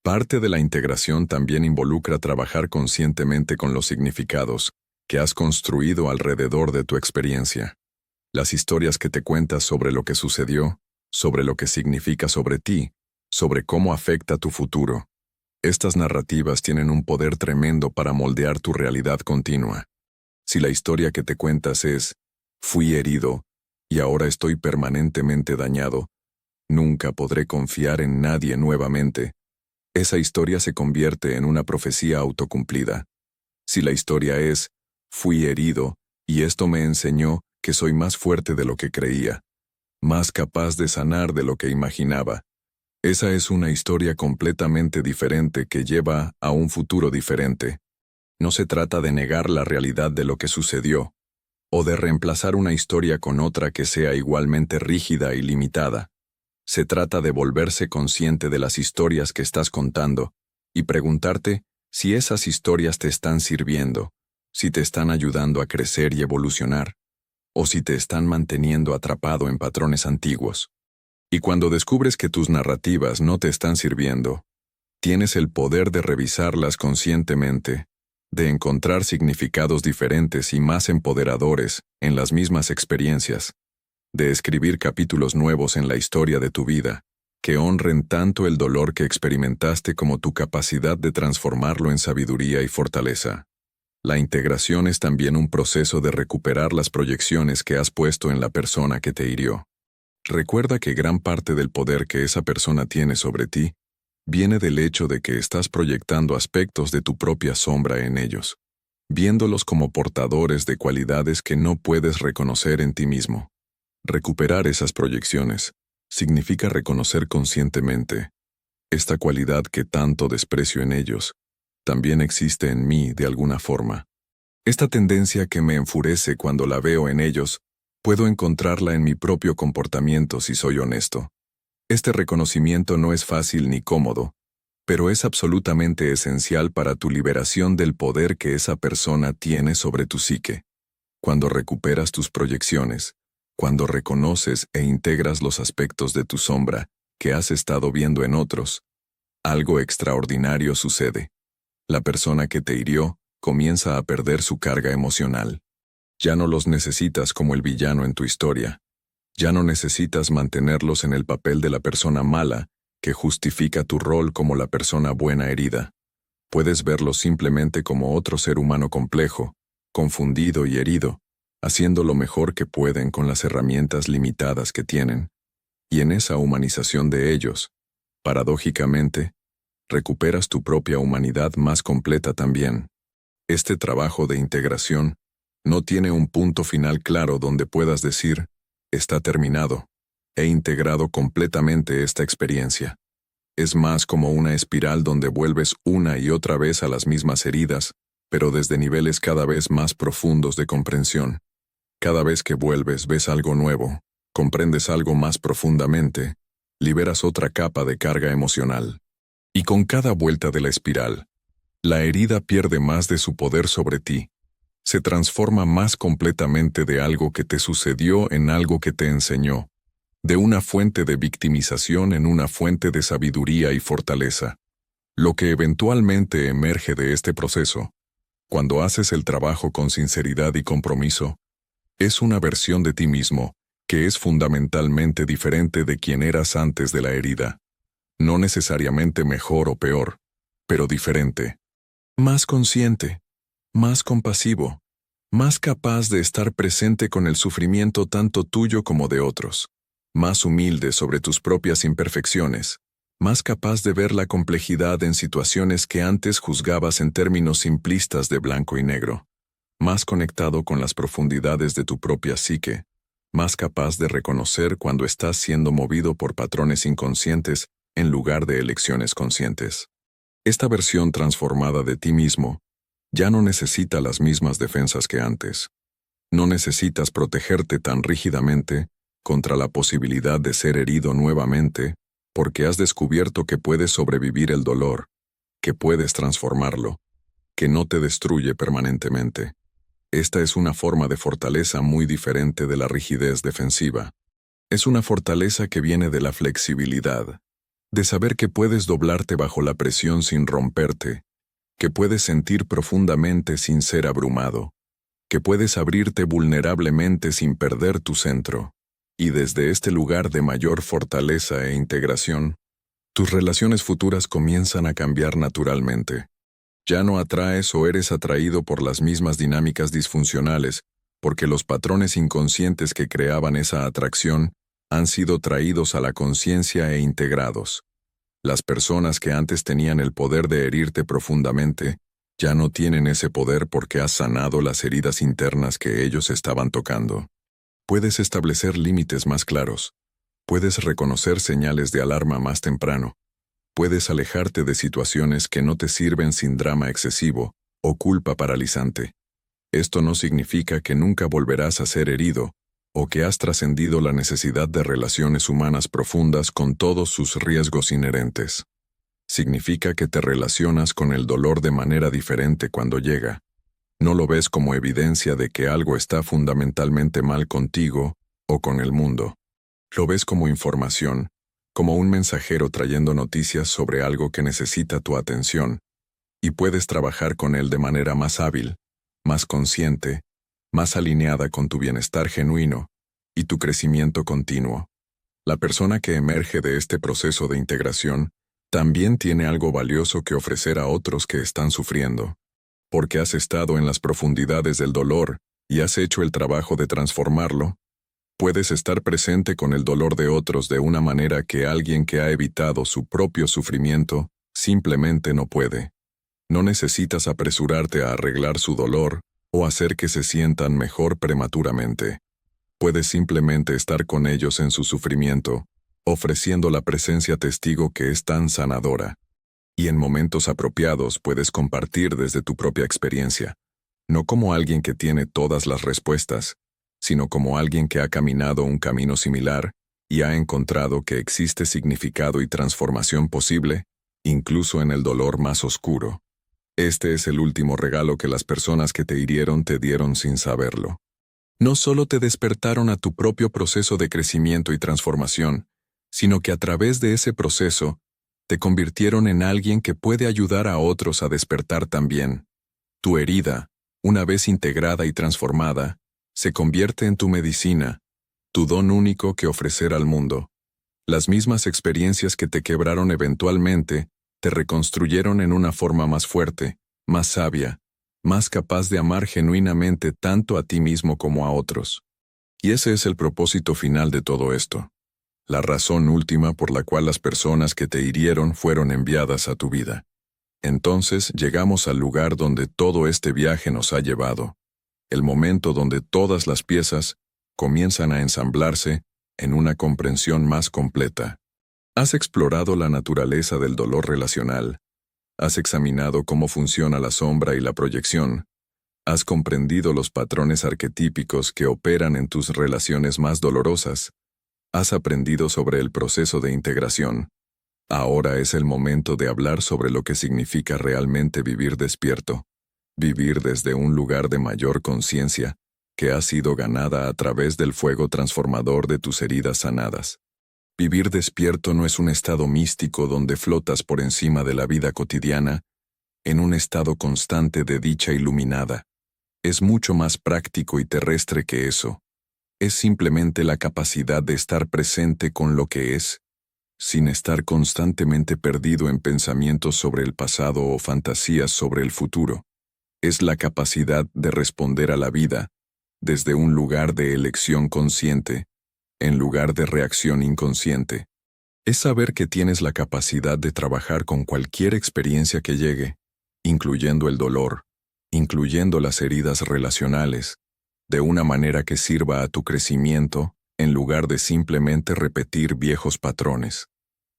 Parte de la integración también involucra trabajar conscientemente con los significados que has construido alrededor de tu experiencia. Las historias que te cuentas sobre lo que sucedió, sobre lo que significa sobre ti, sobre cómo afecta tu futuro. Estas narrativas tienen un poder tremendo para moldear tu realidad continua. Si la historia que te cuentas es, fui herido, y ahora estoy permanentemente dañado, nunca podré confiar en nadie nuevamente, esa historia se convierte en una profecía autocumplida. Si la historia es, fui herido, y esto me enseñó que soy más fuerte de lo que creía, más capaz de sanar de lo que imaginaba. Esa es una historia completamente diferente que lleva a un futuro diferente. No se trata de negar la realidad de lo que sucedió, o de reemplazar una historia con otra que sea igualmente rígida y limitada. Se trata de volverse consciente de las historias que estás contando y preguntarte si esas historias te están sirviendo, si te están ayudando a crecer y evolucionar. o si te están manteniendo atrapado en patrones antiguos. Y cuando descubres que tus narrativas no te están sirviendo, tienes el poder de revisarlas conscientemente, de encontrar significados diferentes y más empoderadores en las mismas experiencias, de escribir capítulos nuevos en la historia de tu vida, que honren tanto el dolor que experimentaste como tu capacidad de transformarlo en sabiduría y fortaleza. La integración es también un proceso de recuperar las proyecciones que has puesto en la persona que te hirió. Recuerda que gran parte del poder que esa persona tiene sobre ti viene del hecho de que estás proyectando aspectos de tu propia sombra en ellos, viéndolos como portadores de cualidades que no puedes reconocer en ti mismo. Recuperar esas proyecciones significa reconocer conscientemente: esta cualidad que tanto desprecio en ellos también existe en mí de alguna forma. Esta tendencia que me enfurece cuando la veo en ellos, puedo encontrarla en mi propio comportamiento si soy honesto. Este reconocimiento no es fácil ni cómodo, pero es absolutamente esencial para tu liberación del poder que esa persona tiene sobre tu psique. Cuando recuperas tus proyecciones, cuando reconoces e integras los aspectos de tu sombra que has estado viendo en otros, algo extraordinario sucede. La persona que te hirió comienza a perder su carga emocional. Ya no los necesitas como el villano en tu historia. Ya no necesitas mantenerlos en el papel de la persona mala que justifica tu rol como la persona buena herida. Puedes verlos simplemente como otro ser humano complejo, confundido y herido, haciendo lo mejor que pueden con las herramientas limitadas que tienen. Y en esa humanización de ellos, paradójicamente, recuperas tu propia humanidad más completa también. Este trabajo de integración no tiene un punto final claro donde puedas decir: está terminado, he integrado completamente esta experiencia. Es más como una espiral donde vuelves una y otra vez a las mismas heridas, pero desde niveles cada vez más profundos de comprensión. Cada vez que vuelves ves algo nuevo, comprendes algo más profundamente, liberas otra capa de carga emocional. Y con cada vuelta de la espiral, la herida pierde más de su poder sobre ti. Se transforma más completamente de algo que te sucedió en algo que te enseñó, de una fuente de victimización en una fuente de sabiduría y fortaleza. Lo que eventualmente emerge de este proceso, cuando haces el trabajo con sinceridad y compromiso, es una versión de ti mismo que es fundamentalmente diferente de quien eras antes de la herida. No necesariamente mejor o peor, pero diferente. Más consciente, más compasivo, más capaz de estar presente con el sufrimiento tanto tuyo como de otros, más humilde sobre tus propias imperfecciones, más capaz de ver la complejidad en situaciones que antes juzgabas en términos simplistas de blanco y negro, más conectado con las profundidades de tu propia psique, más capaz de reconocer cuando estás siendo movido por patrones inconscientes en lugar de elecciones conscientes. Esta versión transformada de ti mismo ya no necesita las mismas defensas que antes. No necesitas protegerte tan rígidamente contra la posibilidad de ser herido nuevamente, porque has descubierto que puedes sobrevivir el dolor, que puedes transformarlo, que no te destruye permanentemente. Esta es una forma de fortaleza muy diferente de la rigidez defensiva. Es una fortaleza que viene de la flexibilidad, de saber que puedes doblarte bajo la presión sin romperte, que puedes sentir profundamente sin ser abrumado, que puedes abrirte vulnerablemente sin perder tu centro. Y desde este lugar de mayor fortaleza e integración, tus relaciones futuras comienzan a cambiar naturalmente. Ya no atraes o eres atraído por las mismas dinámicas disfuncionales, porque los patrones inconscientes que creaban esa atracción han sido traídos a la conciencia e integrados. Las personas que antes tenían el poder de herirte profundamente, ya no tienen ese poder porque has sanado las heridas internas que ellos estaban tocando. Puedes establecer límites más claros. Puedes reconocer señales de alarma más temprano. Puedes alejarte de situaciones que no te sirven sin drama excesivo o culpa paralizante. Esto no significa que nunca volverás a ser herido, o que has trascendido la necesidad de relaciones humanas profundas con todos sus riesgos inherentes. Significa que te relacionas con el dolor de manera diferente cuando llega. No lo ves como evidencia de que algo está fundamentalmente mal contigo o con el mundo. Lo ves como información, como un mensajero trayendo noticias sobre algo que necesita tu atención, y puedes trabajar con él de manera más hábil, más consciente, más alineada con tu bienestar genuino y tu crecimiento continuo. La persona que emerge de este proceso de integración también tiene algo valioso que ofrecer a otros que están sufriendo, porque has estado en las profundidades del dolor y has hecho el trabajo de transformarlo. Puedes estar presente con el dolor de otros de una manera que alguien que ha evitado su propio sufrimiento simplemente no puede. No necesitas apresurarte a arreglar su dolor o hacer que se sientan mejor prematuramente. Puedes simplemente estar con ellos en su sufrimiento, ofreciendo la presencia testigo que es tan sanadora. Y en momentos apropiados puedes compartir desde tu propia experiencia, no como alguien que tiene todas las respuestas, sino como alguien que ha caminado un camino similar y ha encontrado que existe significado y transformación posible, incluso en el dolor más oscuro. Este es el último regalo que las personas que te hirieron te dieron sin saberlo. No solo te despertaron a tu propio proceso de crecimiento y transformación, sino que a través de ese proceso, te convirtieron en alguien que puede ayudar a otros a despertar también. Tu herida, una vez integrada y transformada, se convierte en tu medicina, tu don único que ofrecer al mundo. Las mismas experiencias que te quebraron eventualmente, te reconstruyeron en una forma más fuerte, más sabia, más capaz de amar genuinamente tanto a ti mismo como a otros. Y ese es el propósito final de todo esto. La razón última por la cual las personas que te hirieron fueron enviadas a tu vida. Entonces llegamos al lugar donde todo este viaje nos ha llevado. El momento donde todas las piezas comienzan a ensamblarse en una comprensión más completa. Has explorado la naturaleza del dolor relacional. Has examinado cómo funciona la sombra y la proyección. Has comprendido los patrones arquetípicos que operan en tus relaciones más dolorosas. Has aprendido sobre el proceso de integración. Ahora es el momento de hablar sobre lo que significa realmente vivir despierto. Vivir desde un lugar de mayor conciencia, que ha sido ganada a través del fuego transformador de tus heridas sanadas. Vivir despierto no es un estado místico donde flotas por encima de la vida cotidiana, en un estado constante de dicha iluminada. Es mucho más práctico y terrestre que eso. Es simplemente la capacidad de estar presente con lo que es, sin estar constantemente perdido en pensamientos sobre el pasado o fantasías sobre el futuro. Es la capacidad de responder a la vida desde un lugar de elección consciente, en lugar de reacción inconsciente. Es saber que tienes la capacidad de trabajar con cualquier experiencia que llegue, incluyendo el dolor, incluyendo las heridas relacionales, de una manera que sirva a tu crecimiento, en lugar de simplemente repetir viejos patrones.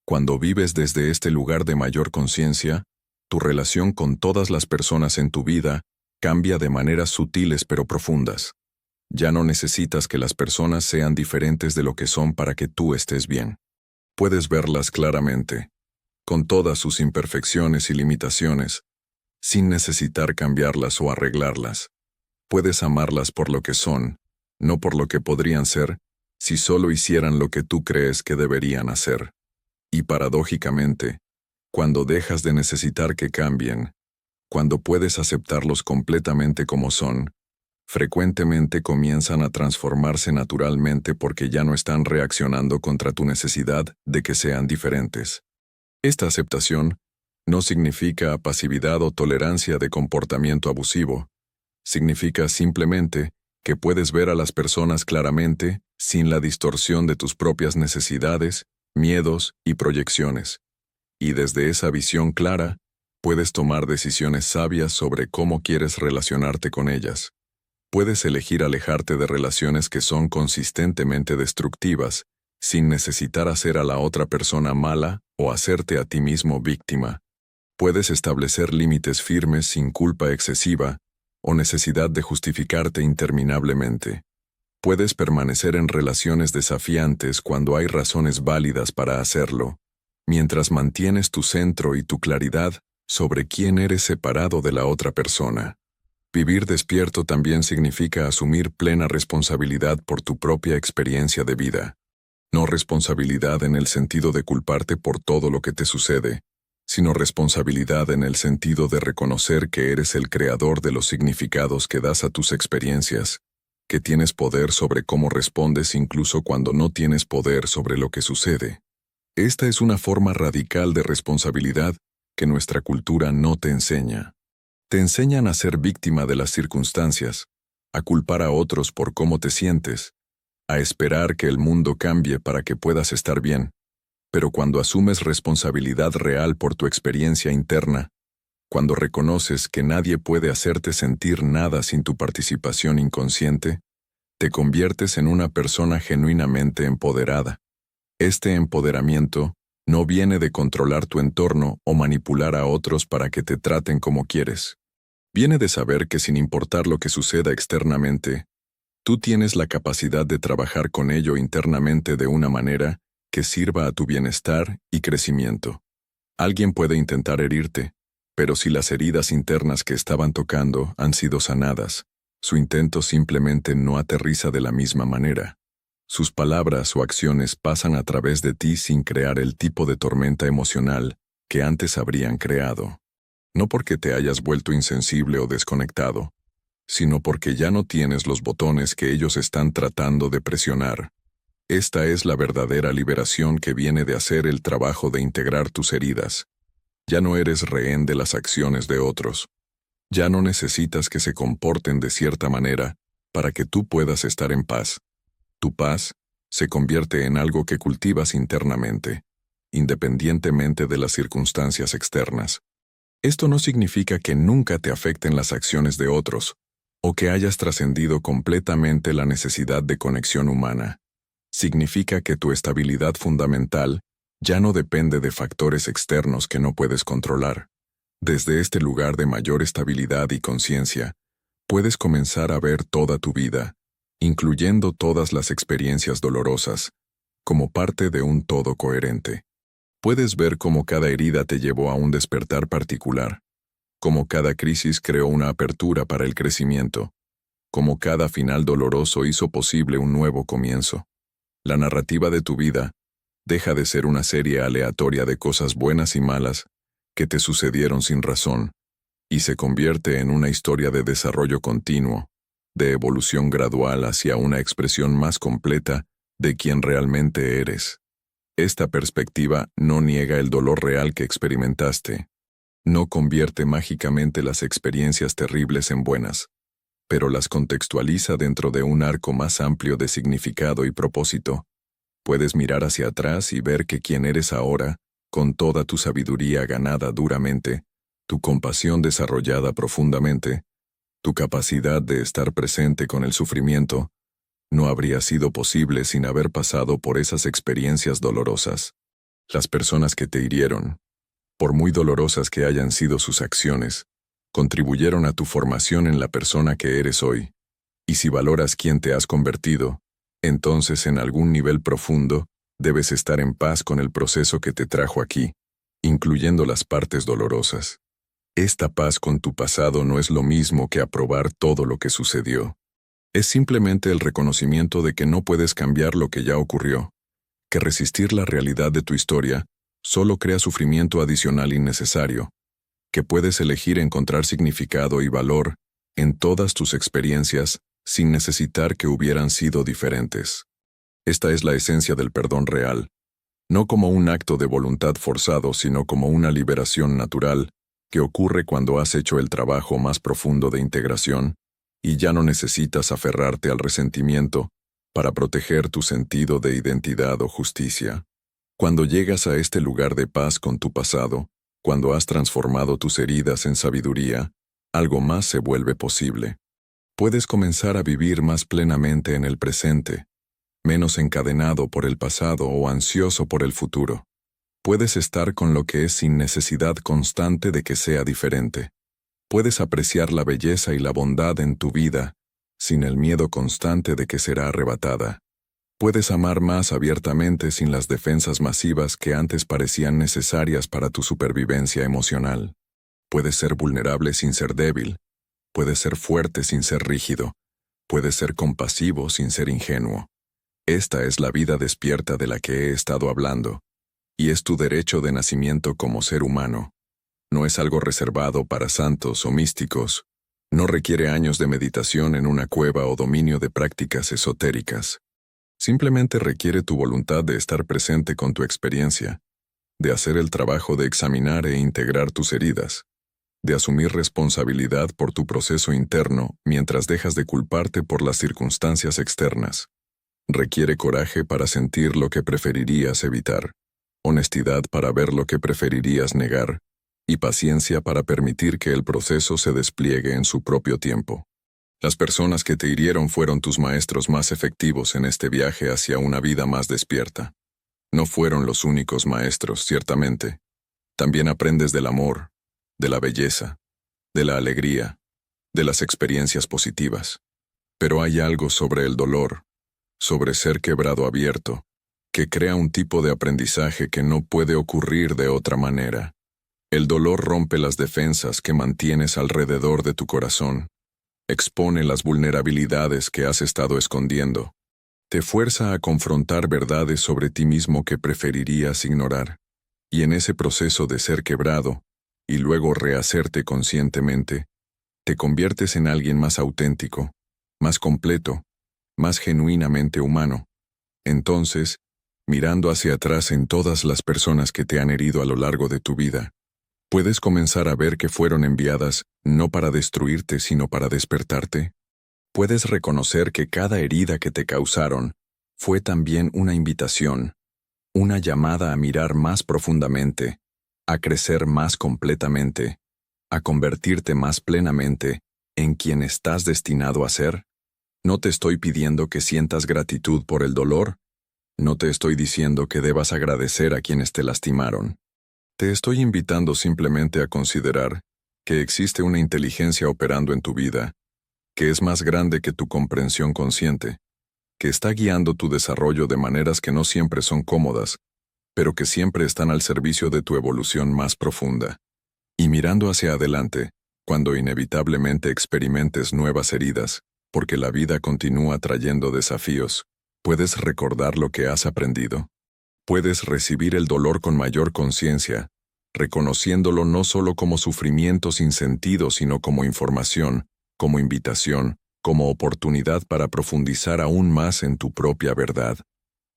Cuando vives desde este lugar de mayor conciencia, tu relación con todas las personas en tu vida cambia de maneras sutiles pero profundas. Ya no necesitas que las personas sean diferentes de lo que son para que tú estés bien. Puedes verlas claramente, con todas sus imperfecciones y limitaciones, sin necesitar cambiarlas o arreglarlas. Puedes amarlas por lo que son, no por lo que podrían ser, si solo hicieran lo que tú crees que deberían hacer. Y paradójicamente, cuando dejas de necesitar que cambien, cuando puedes aceptarlos completamente como son, frecuentemente comienzan a transformarse naturalmente porque ya no están reaccionando contra tu necesidad de que sean diferentes. Esta aceptación no significa pasividad o tolerancia de comportamiento abusivo. Significa simplemente que puedes ver a las personas claramente sin la distorsión de tus propias necesidades, miedos y proyecciones. Y desde esa visión clara, puedes tomar decisiones sabias sobre cómo quieres relacionarte con ellas. Puedes elegir alejarte de relaciones que son consistentemente destructivas, sin necesitar hacer a la otra persona mala o hacerte a ti mismo víctima. Puedes establecer límites firmes sin culpa excesiva o necesidad de justificarte interminablemente. Puedes permanecer en relaciones desafiantes cuando hay razones válidas para hacerlo, mientras mantienes tu centro y tu claridad sobre quién eres separado de la otra persona. Vivir despierto también significa asumir plena responsabilidad por tu propia experiencia de vida. No responsabilidad en el sentido de culparte por todo lo que te sucede, sino responsabilidad en el sentido de reconocer que eres el creador de los significados que das a tus experiencias, que tienes poder sobre cómo respondes incluso cuando no tienes poder sobre lo que sucede. Esta es una forma radical de responsabilidad que nuestra cultura no te enseña. Te enseñan a ser víctima de las circunstancias, a culpar a otros por cómo te sientes, a esperar que el mundo cambie para que puedas estar bien. Pero cuando asumes responsabilidad real por tu experiencia interna, cuando reconoces que nadie puede hacerte sentir nada sin tu participación inconsciente, te conviertes en una persona genuinamente empoderada. Este empoderamiento no viene de controlar tu entorno o manipular a otros para que te traten como quieres. Viene de saber que sin importar lo que suceda externamente, tú tienes la capacidad de trabajar con ello internamente de una manera que sirva a tu bienestar y crecimiento. Alguien puede intentar herirte, pero si las heridas internas que estaban tocando han sido sanadas, su intento simplemente no aterriza de la misma manera. Sus palabras o acciones pasan a través de ti sin crear el tipo de tormenta emocional que antes habrían creado. No porque te hayas vuelto insensible o desconectado, sino porque ya no tienes los botones que ellos están tratando de presionar. Esta es la verdadera liberación que viene de hacer el trabajo de integrar tus heridas. Ya no eres rehén de las acciones de otros. Ya no necesitas que se comporten de cierta manera para que tú puedas estar en paz. Tu paz se convierte en algo que cultivas internamente, independientemente de las circunstancias externas. Esto no significa que nunca te afecten las acciones de otros, o que hayas trascendido completamente la necesidad de conexión humana. Significa que tu estabilidad fundamental ya no depende de factores externos que no puedes controlar. Desde este lugar de mayor estabilidad y conciencia, puedes comenzar a ver toda tu vida, incluyendo todas las experiencias dolorosas, como parte de un todo coherente. Puedes ver cómo cada herida te llevó a un despertar particular, cómo cada crisis creó una apertura para el crecimiento, cómo cada final doloroso hizo posible un nuevo comienzo. La narrativa de tu vida deja de ser una serie aleatoria de cosas buenas y malas que te sucedieron sin razón, y se convierte en una historia de desarrollo continuo, de evolución gradual hacia una expresión más completa de quién realmente eres. Esta perspectiva no niega el dolor real que experimentaste, no convierte mágicamente las experiencias terribles en buenas, pero las contextualiza dentro de un arco más amplio de significado y propósito. Puedes mirar hacia atrás y ver que quien eres ahora, con toda tu sabiduría ganada duramente, tu compasión desarrollada profundamente, tu capacidad de estar presente con el sufrimiento, no habría sido posible sin haber pasado por esas experiencias dolorosas. Las personas que te hirieron, por muy dolorosas que hayan sido sus acciones, contribuyeron a tu formación en la persona que eres hoy. Y si valoras quién te has convertido, entonces en algún nivel profundo, debes estar en paz con el proceso que te trajo aquí, incluyendo las partes dolorosas. Esta paz con tu pasado no es lo mismo que aprobar todo lo que sucedió. Es simplemente el reconocimiento de que no puedes cambiar lo que ya ocurrió, que resistir la realidad de tu historia solo crea sufrimiento adicional innecesario, que puedes elegir encontrar significado y valor en todas tus experiencias sin necesitar que hubieran sido diferentes. Esta es la esencia del perdón real, no como un acto de voluntad forzado, sino como una liberación natural que ocurre cuando has hecho el trabajo más profundo de integración y ya no necesitas aferrarte al resentimiento para proteger tu sentido de identidad o justicia. Cuando llegas a este lugar de paz con tu pasado, cuando has transformado tus heridas en sabiduría, algo más se vuelve posible. Puedes comenzar a vivir más plenamente en el presente, menos encadenado por el pasado o ansioso por el futuro. Puedes estar con lo que es sin necesidad constante de que sea diferente. Puedes apreciar la belleza y la bondad en tu vida, sin el miedo constante de que será arrebatada. Puedes amar más abiertamente sin las defensas masivas que antes parecían necesarias para tu supervivencia emocional. Puedes ser vulnerable sin ser débil, Puedes ser fuerte sin ser rígido. Puedes ser compasivo sin ser ingenuo. Esta es la vida despierta de la que he estado hablando, y es tu derecho de nacimiento como ser humano. No es algo reservado para santos o místicos. No requiere años de meditación en una cueva o dominio de prácticas esotéricas. Simplemente requiere tu voluntad de estar presente con tu experiencia, de hacer el trabajo de examinar e integrar tus heridas, de asumir responsabilidad por tu proceso interno mientras dejas de culparte por las circunstancias externas. Requiere coraje para sentir lo que preferirías evitar, honestidad para ver lo que preferirías negar, y paciencia para permitir que el proceso se despliegue en su propio tiempo. Las personas que te hirieron fueron tus maestros más efectivos en este viaje hacia una vida más despierta. No fueron los únicos maestros, ciertamente. También aprendes del amor, de la belleza, de la alegría, de las experiencias positivas. Pero hay algo sobre el dolor, sobre ser quebrado abierto, que crea un tipo de aprendizaje que no puede ocurrir de otra manera. El dolor rompe las defensas que mantienes alrededor de tu corazón, expone las vulnerabilidades que has estado escondiendo, te fuerza a confrontar verdades sobre ti mismo que preferirías ignorar, y en ese proceso de ser quebrado, y luego rehacerte conscientemente, te conviertes en alguien más auténtico, más completo, más genuinamente humano. Entonces, mirando hacia atrás en todas las personas que te han herido a lo largo de tu vida, puedes comenzar a ver que fueron enviadas no para destruirte, sino para despertarte. Puedes reconocer que cada herida que te causaron fue también una invitación, una llamada a mirar más profundamente, a crecer más completamente, a convertirte más plenamente en quien estás destinado a ser. No te estoy pidiendo que sientas gratitud por el dolor, no te estoy diciendo que debas agradecer a quienes te lastimaron. Te estoy invitando simplemente a considerar que existe una inteligencia operando en tu vida, que es más grande que tu comprensión consciente, que está guiando tu desarrollo de maneras que no siempre son cómodas, pero que siempre están al servicio de tu evolución más profunda. Y mirando hacia adelante, cuando inevitablemente experimentes nuevas heridas, porque la vida continúa trayendo desafíos, puedes recordar lo que has aprendido. Puedes recibir el dolor con mayor conciencia, reconociéndolo no solo como sufrimiento sin sentido, sino como información, como invitación, como oportunidad para profundizar aún más en tu propia verdad.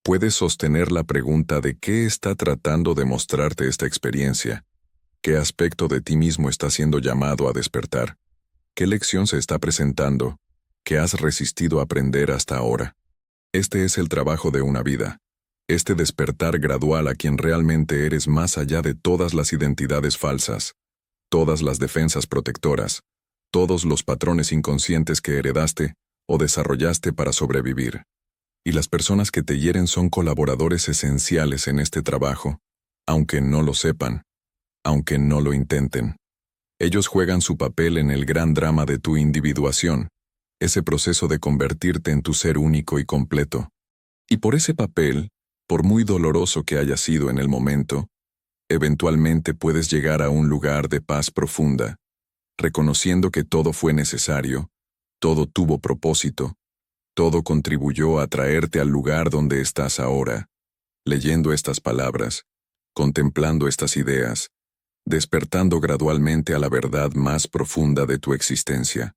Puedes sostener la pregunta de qué está tratando de mostrarte esta experiencia, qué aspecto de ti mismo está siendo llamado a despertar, qué lección se está presentando, qué has resistido aprender hasta ahora. Este es el trabajo de una vida. Este despertar gradual a quien realmente eres más allá de todas las identidades falsas, todas las defensas protectoras, todos los patrones inconscientes que heredaste o desarrollaste para sobrevivir. Y las personas que te hieren son colaboradores esenciales en este trabajo, aunque no lo sepan, aunque no lo intenten. Ellos juegan su papel en el gran drama de tu individuación, ese proceso de convertirte en tu ser único y completo. Y por ese papel, por muy doloroso que haya sido en el momento, eventualmente puedes llegar a un lugar de paz profunda, reconociendo que todo fue necesario, todo tuvo propósito, todo contribuyó a traerte al lugar donde estás ahora, leyendo estas palabras, contemplando estas ideas, despertando gradualmente a la verdad más profunda de tu existencia.